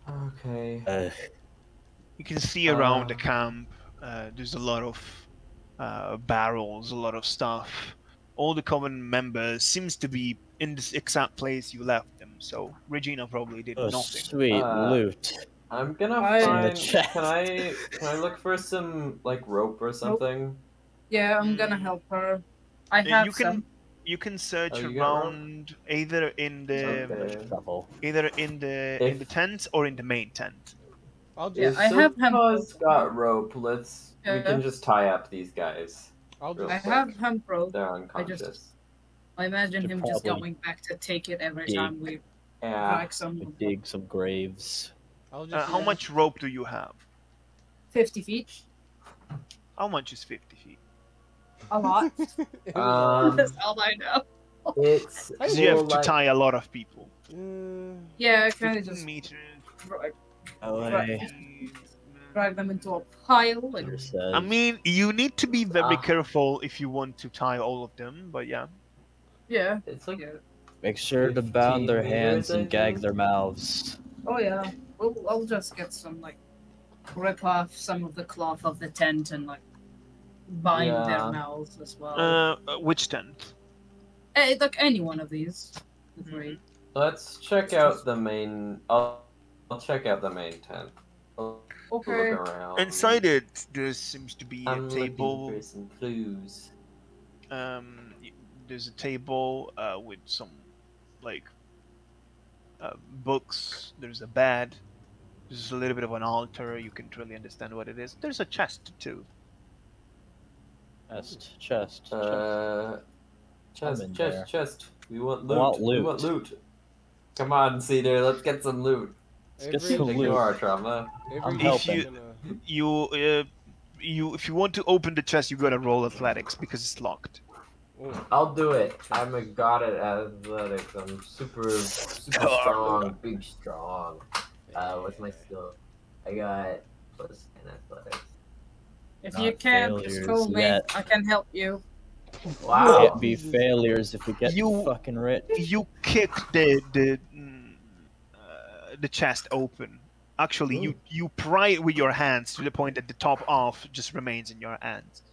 Okay. You can see around the camp. There's a lot of barrels, a lot of stuff. All the common members seems to be in this exact place you left them. So Regina probably did Oh, nothing. sweet loot. I'm gonna I- In the find. chest. Can I look for some like rope or something? Yeah, I'm gonna Mm. help her. I have some. You can search Oh, you got rope? around either in the Okay. Shovel. in the tent or in the main tent. I'll Yeah, just I have hemp Silk-Paw's rope. got rope. We Yeah. can just tie up these guys. I'll real I just quick. have hemp rope. They're unconscious. I imagine Should him just probably going back to take it every dig. time we Yeah. drag some. Dig some graves. I'll just How much rope do you have? 50 feet. How much is 50 feet? A lot. That's all I know. It's Because you more have to like- tie a lot of people. Yeah, I kind of 15 just meters. drag them into a pile. Like, Peter says. I mean, you need to be very Ah. careful if you want to tie all of them, but yeah. yeah. It's like Yeah. Make sure to 15 bound their meters, hands I and gag think. their mouths. Oh yeah. I'll just get some like rip off some of the cloth of the tent and like bind their Yeah. mouths as well. Which tent? Like any one of these. The three. Let's check out the main. I'll check out the main tent. I'll Okay. look around. Inside it, there seems to be I'm a table. looking for some clues. There's a table with some like books. There's a bed. There's a little bit of an altar. You can't really understand what it is. There's a chest too. Chest. I'm in there. Chest. We want I want loot. We want loot. loot. Come on, Cedar. Let's get some loot. Get some loot. Ignore our trauma. I'm If helping. if you want to open the chest, you gotta roll athletics because it's locked. I'll do it. I'm a god at athletics. I'm super strong, big strong. What's my skill? I got plus 10 athletics. If Not you can't, just failures call me. yet. I can help you. Wow. Can't be failures if we get You- fucking rich. You kick the chest open. Actually, you pry it with your hands to the point that the top half just remains in your hands.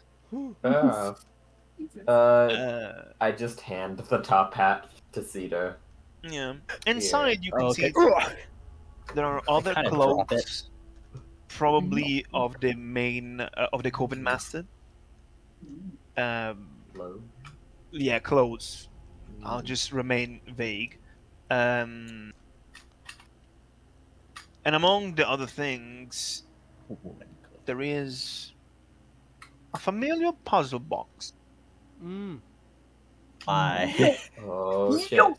I just hand the top hat to Cedar. Yeah. Inside, you can Okay. see there are other kinda drop it. clothes, probably of the main of the Coven Master. Hello. Yeah, clothes. I'll just remain vague. And among the other things, there is a familiar puzzle box. Why? Oh shit. Yo!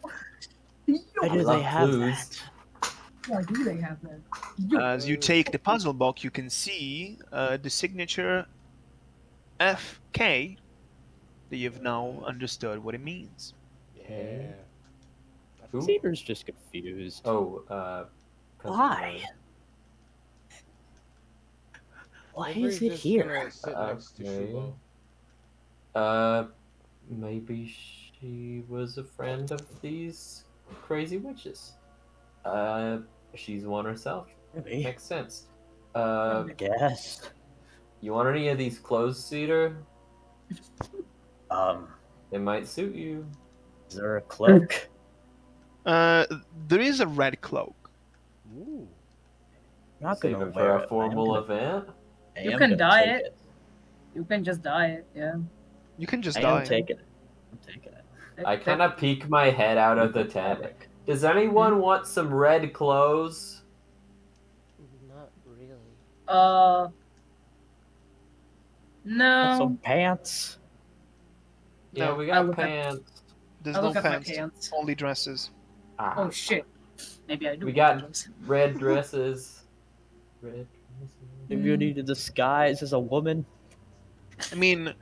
Why do love they have clues. that? Why do they have that? As you take the puzzle box, you can see the signature FK that you've now understood what it means. Yeah. Who? Cedar's just confused. Oh, Why? Why Avery's is it just here? gonna sit next to Okay. Shubo. Maybe she was a friend of these crazy witches. She's one herself. Maybe. Makes sense. I guess. You want any of these clothes, Cedar? Um, They might suit you. is there a cloak? There is a red cloak. Ooh. I'm not Save gonna it for wear a it. formal event. I You am can gonna dye take it. You can just dye it, yeah. You can just I die. am taking it. I'm taking it. I kind of peek my head out of the tent. Does anyone want some red clothes? Not really. No. Some pants. Yeah, No, we I got look at- pants. there's I no look at my pants. pants. Only dresses. Ah, Oh shit. Maybe I do. we want got those. red dresses. Red dresses. If you need to disguise as a woman, I mean,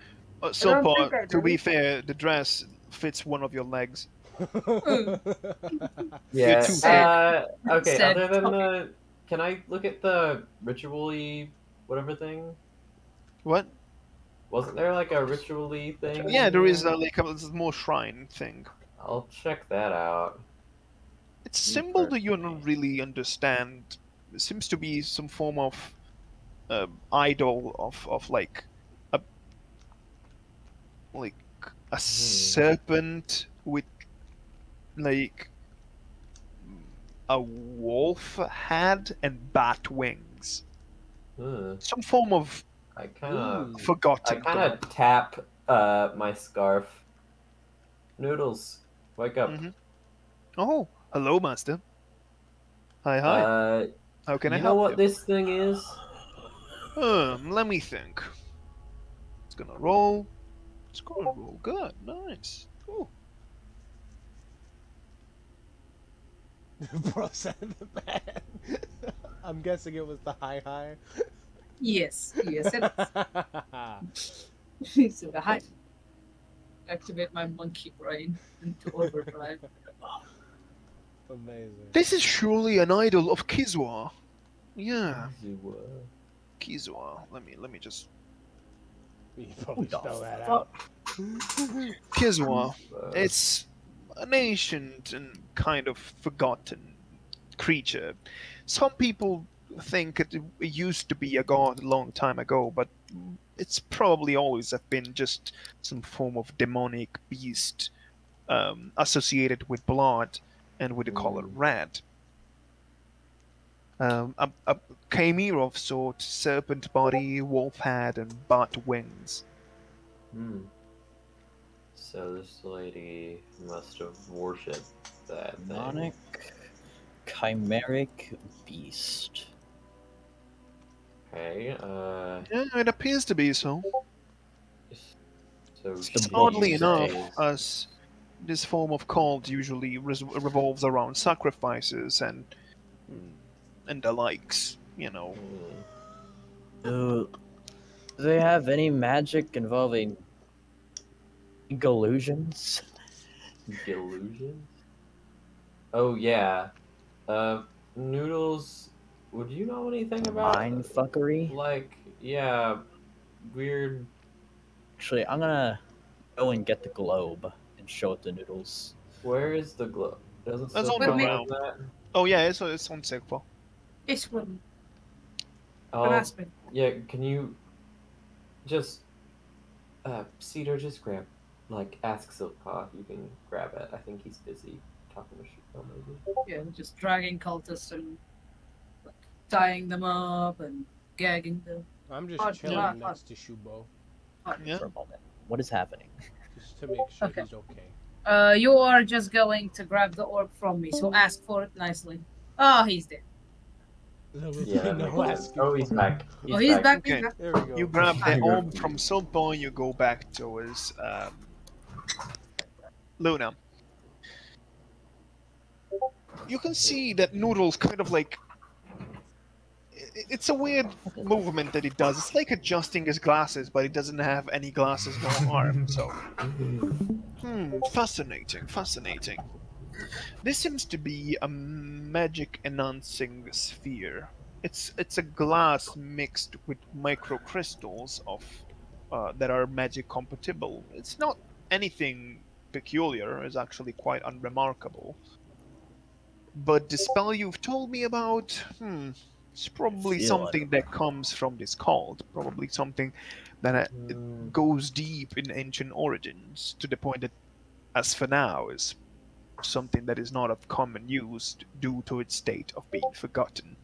don't Silk-Paw, think I to be do. fair, the dress fits one of your legs. Yeah. too Okay. Said Other than topic. the, can I look at the ritually whatever thing? What? Wasn't there like a ritually thing? Yeah, in there is here? like a more shrine thing. I'll check that out. It's a symbol that you don't really understand. It seems to be some form of idol of like a serpent with like a wolf head and bat wings. Hmm. Some form of I kind of forgotten. tap my scarf. Noodles, wake up. Oh, hello, master. Hi. How can I you know help what you? this thing is? Let me think. It's gonna roll. It's gonna roll. Good. Nice. Ooh. Bro said the man. I'm guessing it was the high. Yes, yes, it is. So I activate my monkey brain into overdrive. Amazing. This is surely an idol of Kizwa. Yeah, You were. Kizwa. Let me just. You probably the spell that fuck? out. Kizwa. It's an ancient and kind of forgotten creature. Some people think it used to be a god a long time ago, but it's probably always have been just some form of demonic beast associated with blood and with the color red. A chimera of sort, serpent body, wolf head, and bat wings. So this lady must have worshipped that thing. demonic, chimeric beast. Okay, Yeah, it appears to be so. so the Oddly She enough, says- this form of cult usually revolves around sacrifices and the likes, you know. Do they have any magic involving illusions? Delusions? Oh yeah. Noodles, would you know anything about Mind fuckery? like yeah, weird Actually, I'm gonna go and get the globe and show it to Noodles. where is the globe? Doesn't That's Silk-Paw on the have ground. that? Oh yeah, it's on Silk-Paw. This one. Oh, Aspect. yeah, can you just Cedar, just grab ask Silk-Paw if you can grab it. I think he's busy talking to Shuko maybe. Yeah, just dragging cultists and like, tying them up and gagging them. I'm just Oh, chilling yeah. next to Shubo, Yeah. For a moment. What is happening? just to make sure Okay. he's okay. You are just going to grab the orb from me, so ask for it nicely. Oh, he's dead. Yeah, that No makes sense. asking Oh, he's for it. back. Oh, he's back. Okay. He's back. There we go. You grab the Hi. orb from Silk-Paw, you go back towards Luna. You can see that Noodle's kind of like... It's a weird movement that he does. It's like adjusting his glasses, but he doesn't have any glasses, no arm, so... fascinating, fascinating. This seems to be a magic enhancing sphere. It's a glass mixed with microcrystals of that are magic compatible. It's not anything peculiar. It's actually quite unremarkable. But the spell you've told me about, it's probably Feel something it. that comes from this cult. Probably something that goes deep in ancient origins to the point that, as for now, is something that is not of common use due to its state of being forgotten.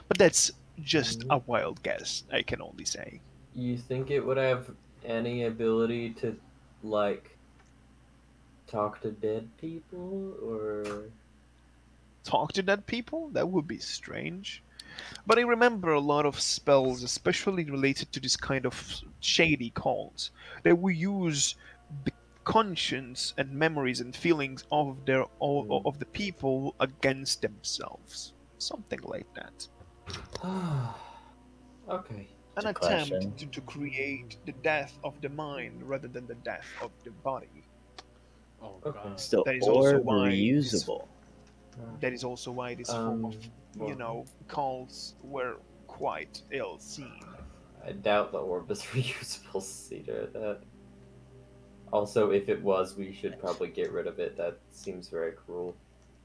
But that's just a wild guess, I can only say. You think it would have any ability to, like, talk to dead people, or... Talk to dead people? That would be strange. But I remember a lot of spells, especially related to this kind of shady cults, that we use the conscience and memories and feelings of of the people against themselves. Something like that. Okay. An a attempt question. to create the death of the mind rather than the death of the body. Oh Okay. god. Still, That is also or why reusable. That is also why this form of, Well, cults were quite ill seen. I doubt the orb is reusable, Cedar. That. Also, if it was, we should probably get rid of it. That seems very cruel.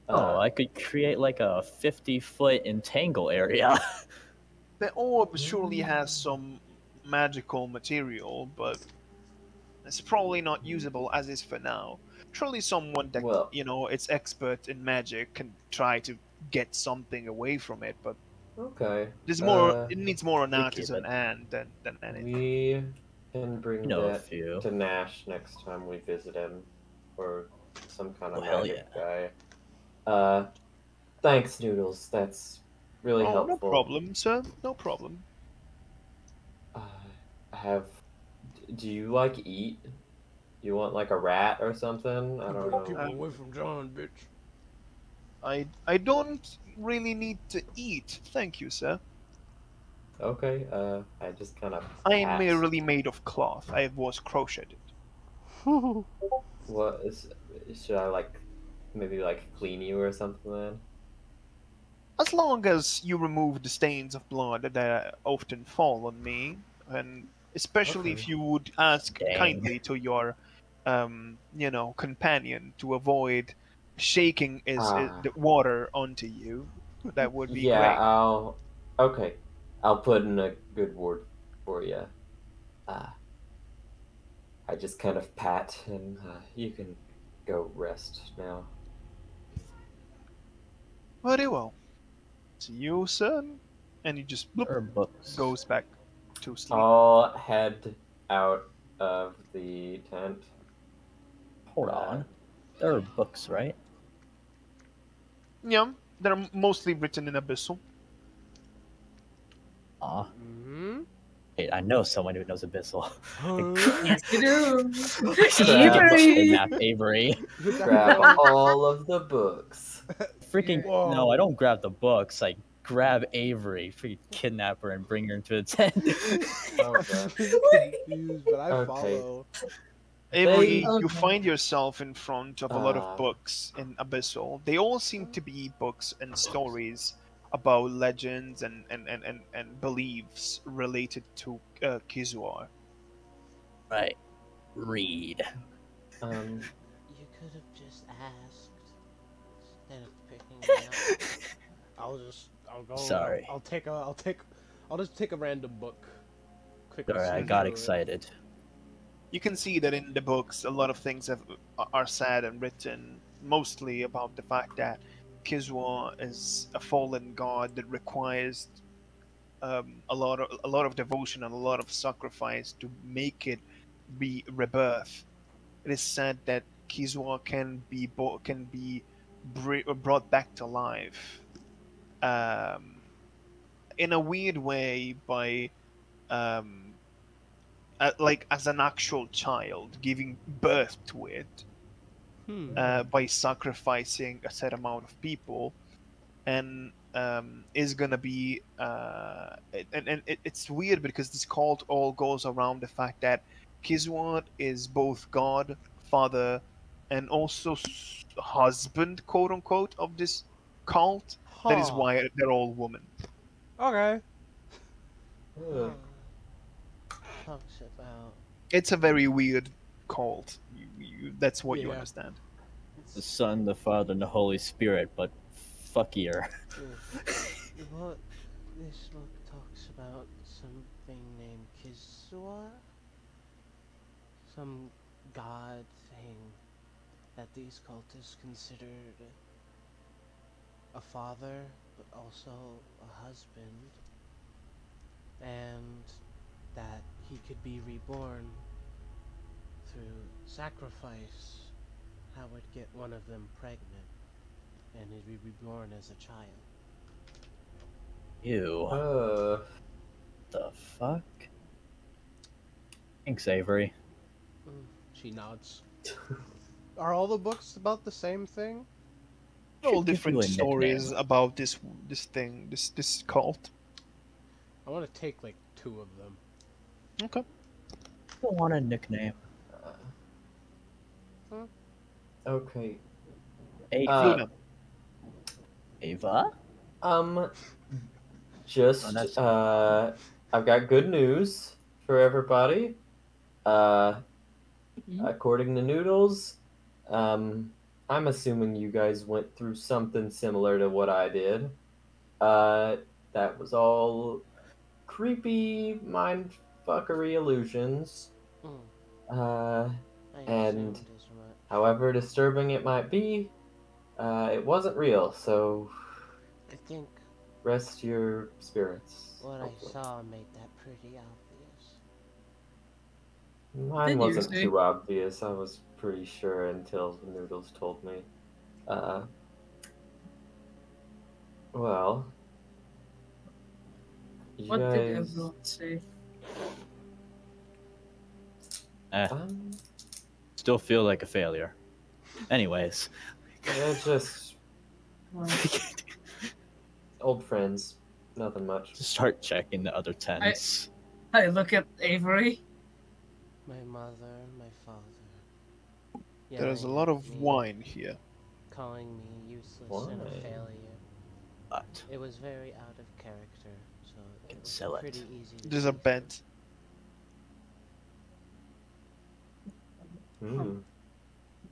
Oh, I could create like a 50-foot entangle area. The orb surely has some magical material, but it's probably not usable as is for now. Surely someone that, Well- is expert in magic can try to get something away from it, but Okay. there's more. It needs more an Okay, artisan but- hand than anything. We can bring know a that few. to Nash next time we visit him, or some kind of Oh, hell magic guy. Thanks, Noodles. That's really Oh, helpful. no problem, sir. No problem. Have. Do you like eat? You want like a rat or something? I don't Keep know. away from John, bitch. I don't really need to eat, thank you, sir. Okay. I just kind of. I am merely made of cloth. I was crocheted. What is? Should I like, maybe like clean you or something then? As long as you remove the stains of blood that often fall on me, and especially if Okay. you would ask Dang. kindly to your, companion to avoid shaking the water onto you, that would be Yeah, great. Okay. I'll put in a good word for you. I just kind of pat, and you can go rest now. Very well. See you, sir. And he just bloop, Or books. goes back to sleep. I'll head out of the tent. Hold on. There are books, right? Yeah, they're mostly written in Abyssal. Aw. Mm-hmm. Wait, I know someone who knows Abyssal. Yes, you do. Kidnap Avery. Grab all of the books. Freaking Whoa. no, I don't grab the books. I grab Avery, freaking kidnap her, and bring her into the tent. Oh, I'm God. confused, but I Okay. follow. Avery, you Okay. find yourself in front of a lot Ah. of books in Abyssal. They all seem to be books and stories about legends and beliefs related to Kizuar. Right. Read. You could have just asked instead of picking me up. I'll go. Sorry. I'll just take a random book. Quick. Sorry, I got excited. You can see that in the books, a lot of things are said and written, mostly about the fact that Kizuar is a fallen god that requires a lot of devotion and a lot of sacrifice to make it be rebirth. It is said that Kizuar can be brought back to life, in a weird way by. Like as an actual child, giving birth to it by sacrificing a set amount of people, and is gonna be it's weird because this cult all goes around the fact that Kizuar is both god, father, and also husband, quote unquote, of this cult. That is why they're all women. Okay. Ugh. Talks about. It's a very weird cult. That's what you Yeah. understand. The Son, the Father, and the Holy Spirit, but fuckier. What this book talks about something named Kitsune, some god thing that these cultists considered a father, but also a husband, and that he could be reborn through sacrifice. How would get one of them pregnant, and he'd be reborn as a child. Ew. The fuck? Thanks, Avery. She nods. Are all the books about the same thing? All Should give different you a stories nickname. about this thing, this cult. I want to take like 2 of them. Okay. I don't want a nickname. Okay. Ava. Ava? Just, that's- I've got good news for everybody. According to Noodles, I'm assuming you guys went through something similar to what I did. That was all creepy mindfuckery illusions. I And assumed as much. however disturbing it might be, it wasn't real, so I think rest your spirits. what hopefully. I saw made that pretty obvious. Mine Did you wasn't say? too obvious, I was pretty sure until Noodles told me. Well, you What did guys, everyone say? Still feel like a failure. Anyways. they're just Well, old friends, nothing much. Start checking the other tents. I look at Avery. My mother, my father. There's a yelling lot at of me, wine here. calling me useless and a Why? failure. But It was very out of character, so it was sell it. pretty easy to There's a see through. bet.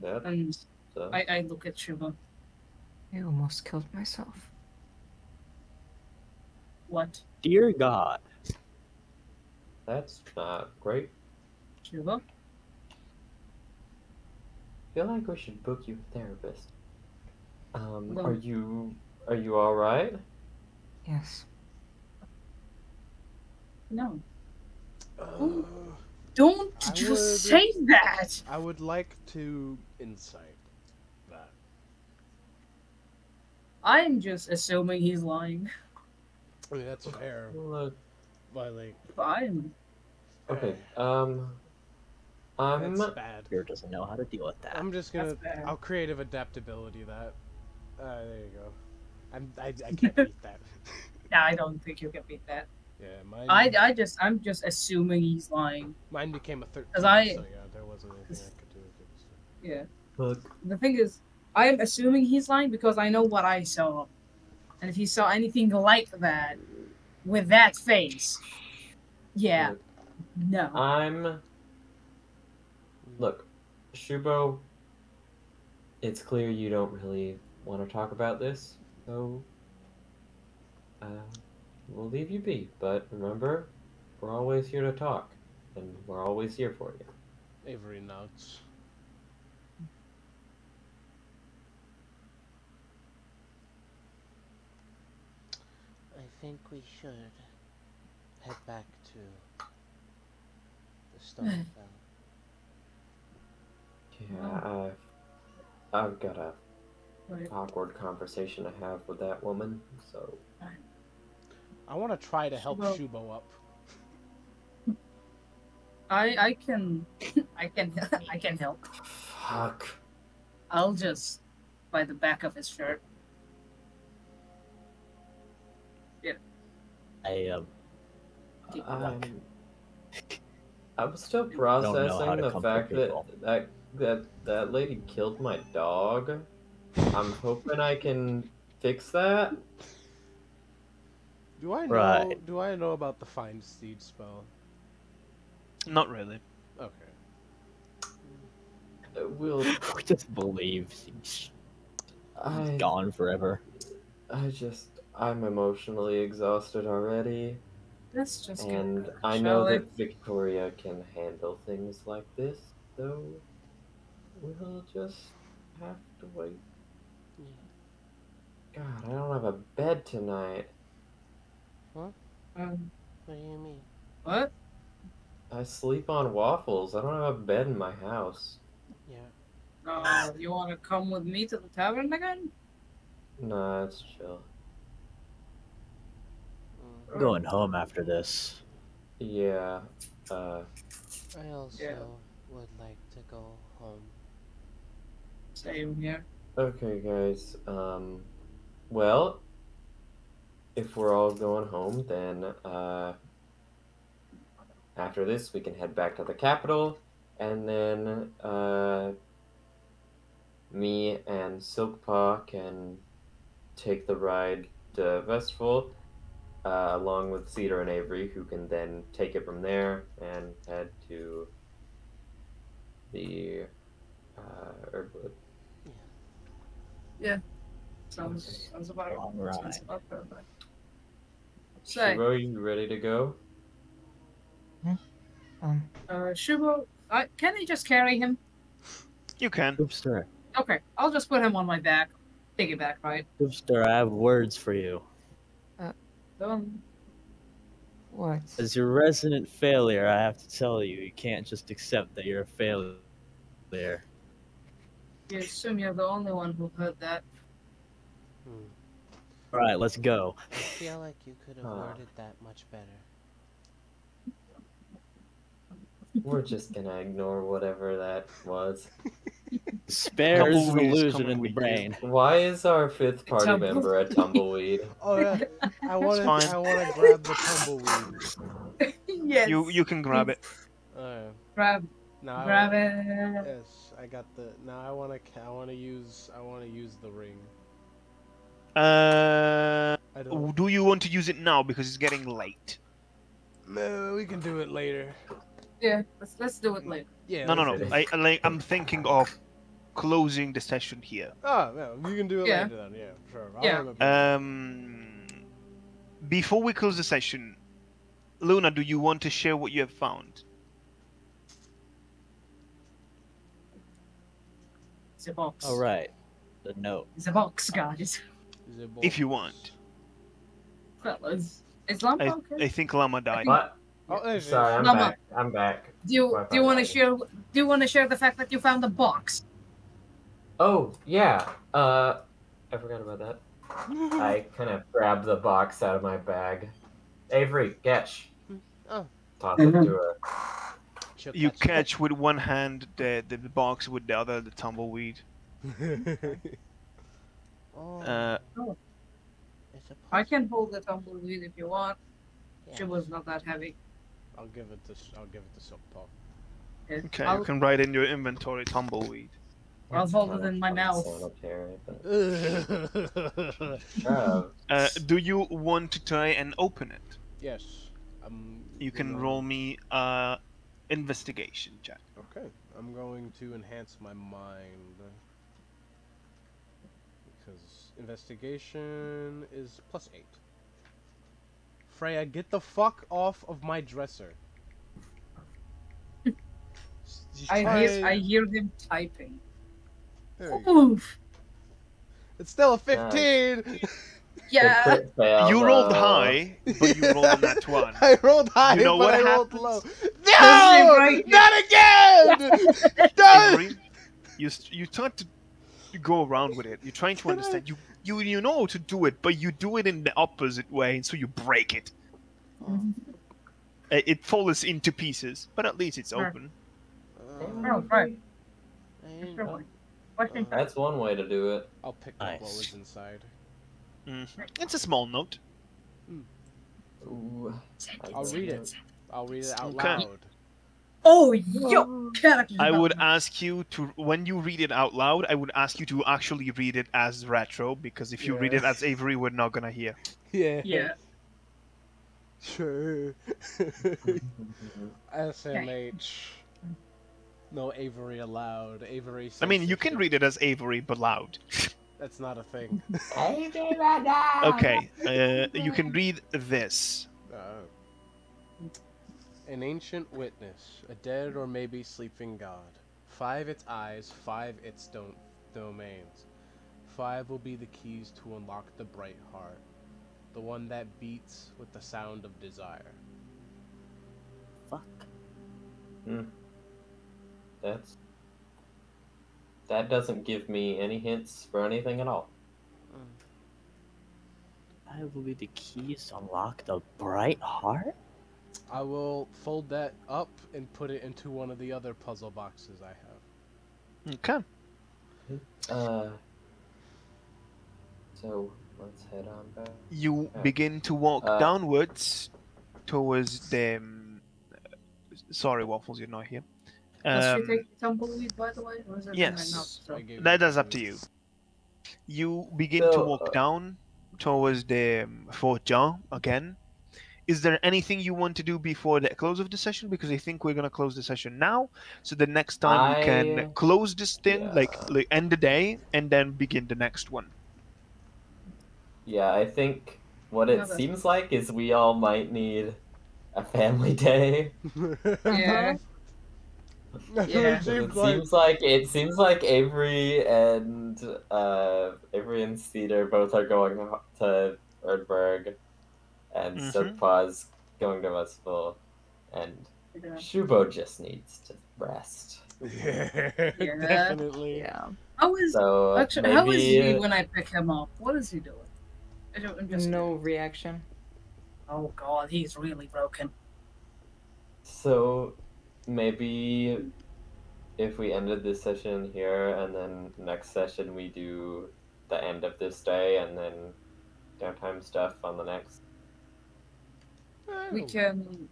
That And so. I look at Shiva. I almost killed myself. What? dear God. That's not great. Shiva? I feel like we should book you a therapist. Well- Are you all right? Yes. No. Uh, Don't I just would- say that! I would like to insight that. I'm just assuming he's lying. I mean, that's fair, Look, but like, Fine. okay. that's bad. Spirit doesn't know how to deal with that. I'm just gonna. That's bad. I'll creative adaptability that. There you go. I can't beat that. Nah, I don't think you can beat that. Yeah, mine. I'm just assuming he's lying. Mine became a 13. 'Cause I- So yeah, there wasn't anything I could do against it. Yeah. Look, The thing is, I'm assuming he's lying because I know what I saw. And if he saw anything like that, with that face, yeah, look, no. Look, Shubo. It's clear you don't really want to talk about this, so we'll leave you be. But remember, we're always here to talk, and we're always here for you. Avery nods. I think we should head back to the Stonefell. Yeah, I've got a Right. awkward conversation to have with that woman, so I want to try to help Well- Shubo up. I can I can help. fuck. I'll just by the back of his shirt. I I'm still know how processing to the comfort fact people. that lady killed my dog. I'm hoping I can fix that. Do I know? Right. Do I know about the Find Seed spell? Not really. Okay. We'll. we just believe he's I gone forever. I'm emotionally exhausted already, Let's just get and going, I shall know we? that Victoria can handle things like this. So we'll just have to wait. Yeah. God, I don't have a bed tonight. Huh? Um, What do you mean? what? I sleep on waffles. I don't have a bed in my house. Yeah. You want to come with me to the tavern again? Nah, it's chill. Mm. Going home after this. Yeah. I also Yeah. would like to go home. Same here. Okay, guys. Well, if we're all going home, then after this we can head back to the capital, and then me and Silk-Paw can take the ride to Vestful, along with Cedar and Avery, who can then take it from there and head to the Herbwood. Sounds about All right. right. Sounds about perfect. Say, Shivo, you ready to go? Shubo, can you just carry him? You can. Hoopster, Okay, I'll just put him on my back. Piggyback, right? Hoopster, I have words for you. What? As your resident failure, I have to tell you, you can't just accept that you're a failure. You assume you're the only one who heard that. All right, let's go. I feel like you could have worded that much better. We're just gonna ignore whatever that was. Spares an Tumbleweed is illusion coming in the with you. brain. Why is our fifth party Tumble- member a tumbleweed? Oh yeah, I want fine. to grab the tumbleweed. Yes. You can grab it. Grab it. Yes, I got the. Now I want to use the ring. I don't. Do you want to use it now because it's getting late? No, we can do it later. Yeah, let's do it later. Yeah. No. let's do it. I'm thinking of closing the session here. Oh, no, you can do it Yeah. later then. Yeah, sure. I'll Yeah. remember. Before we close the session, Luna, do you want to share what you have found? It's a box. All right, the note. It's a box, guys. Is it If you box? want. Fellas. Is Lamp I okay? think Lama died. What? Oh, there it is. Sorry, I'm Mama. back. I'm back. Do you Wi-Fi want to died. share the fact that you found the box? Oh, yeah. I forgot about that. I kind of grabbed the box out of my bag. Avery, catch. Oh. Toss it to her. She'll You catch catch with one hand the box, with the other the tumbleweed. it. Uh, It's a I puzzle. can hold the tumbleweed if you want. Yeah. She was not that heavy. I'll give it to Silk-Paw. Yeah. okay, I'll, you can write in your inventory tumbleweed. I'll It's hold kind it of in my mouth. unsanitary, but- Do you want to try and open it? Yes. You can gonna- roll me investigation check. Okay. I'm going to enhance my mind. Because investigation is +8. Freya, get the fuck off of my dresser. She's I trying- hear them typing. There you go. Oof. It's still a 15! Yeah. Crit fail, You rolled though. high, but you rolled a nat one. I rolled high, You know but what I rolled happens? low. Doesn't No! break it. Not again! No! Avery, you start to go around with it. You're trying to understand. You know how to do it, but you do it in the opposite way, and so you break it. It falls into pieces, but at least it's open. Oh, right. I- What can That's one way to do it. I'll pick up what Nice. was inside. It's a small note. Ooh. I'll read it. I'll read it out Okay. loud. Oh, yo! I would ask you to, when you read it out loud, I would ask you to actually read it as retro, because if you read it Yeah. as Avery, we're not gonna hear. Yeah. Yeah. Sure. SMH. No Avery allowed. Avery I mean, you censorship. can read it as Avery, but loud. That's not a thing. Okay, you can read this. An ancient witness, a dead or maybe sleeping god. 5 its eyes, 5 its don't domains. 5 will be the keys to unlock the bright heart, the one that beats with the sound of desire. Fuck. That doesn't give me any hints for anything at all. 5 will be the keys to unlock the bright heart? I will fold that up and put it into one of the other puzzle boxes I have. Okay. So let's head on back. You Yeah. begin to walk downwards towards the. Sorry, Waffles, you're not here. Does she take tumbleweed, by the way? Or is it Yes. enough? So- I gave That you is up to the- you. You begin to So, walk down towards the Fort John again. Is there anything you want to do before the close of the session? Because I think we're gonna close the session now, so the next time we can close this thing, Yeah. like end the day, and then begin the next one. Yeah, I think what No, it that's- seems like is we all might need a family day. Yeah. Yeah. It seems like Avery and Cedar both are going to Erdberg, and Silk-Paw's going to Westfall, and Yeah. Shubo just needs to rest. Yeah, Yeah. definitely. Yeah. How is So actually? How is he maybe when I pick him up? What is he doing? I don't understand. No reaction. Oh God, he's really broken. So maybe if we ended this session here and then next session we do the end of this day and then downtime stuff on the next. We can,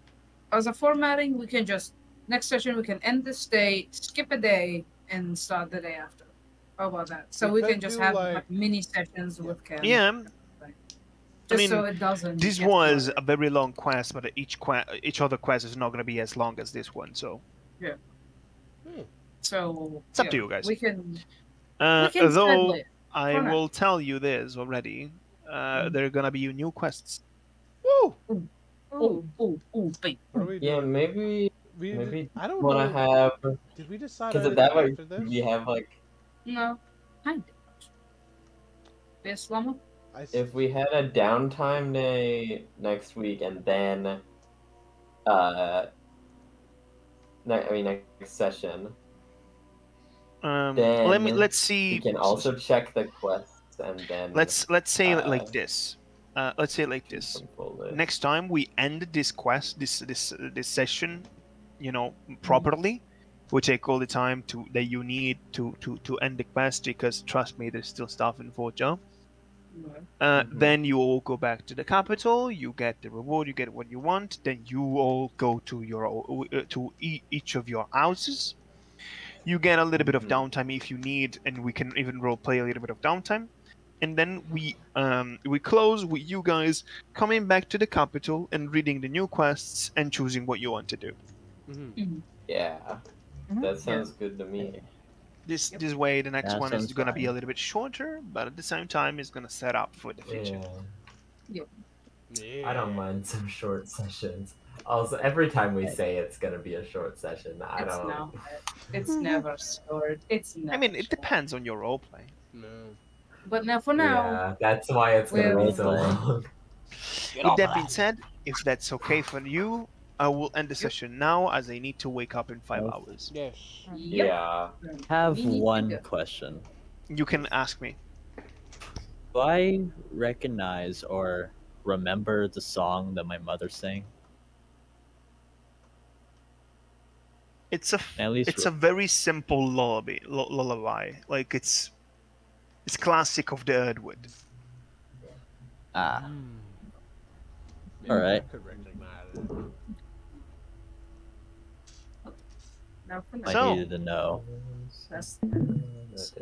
as a formatting, we can just next session we can end this day, skip a day, and start the day after. How about that? So We we can could just do, have like- mini sessions with Ken. Yeah, Just mean, so it doesn't. this get was cluttered. a very long quest, but each other quest is not gonna be as long as this one. So So it's up to you guys. We can. We can Though schedule it. I For now. will tell you this already, there are gonna be new quests. Woo! Ooh. Oh, babe. What are we Yeah, doing? maybe Maybe I don't wanna know. have Did we decide because anything that way after this? we have like No, kind of. Yes, Llama? if we had a downtime day next week and then next session. Then Let's see. We can also check the quests and then Let's say it like this. Let's say it like this. unfold it. Next time we end this quest, this session, properly, we take all the time that you need to end the quest, because trust me, there's still stuff in Fort John. Then you all go back to the capital. You get the reward. You get what you want. Then you all go to each of your houses. You get a little bit of downtime if you need, and we can even roleplay a little bit of downtime. And then we close with you guys coming back to the capital and reading the new quests and choosing what you want to do. Yeah, that sounds good to me. This way, the next That one is sounds gonna be a fine. little bit shorter, but at the same time, it's gonna set up for the future. Yeah. Yeah. I don't mind some short sessions. Also, every time we say it's gonna be a short session, I It's don't. not. It's never short. It's never. I mean, it short. depends on your roleplay. No. But now, for now, Yeah, that's why it's gonna We'll be so play. long. With that being said, if that's okay for you, I will end the session now, as I need to wake up in 5 hours. Yes. yep. Yeah. Have We need to one go. question. You can ask me. Do I recognize or remember the song that my mother sang? It's a At least it's a very simple lullaby. Like it's classic of the Erdwood. Maybe Alright. I could recognize it. Now for now. I So- needed to know. That's That is,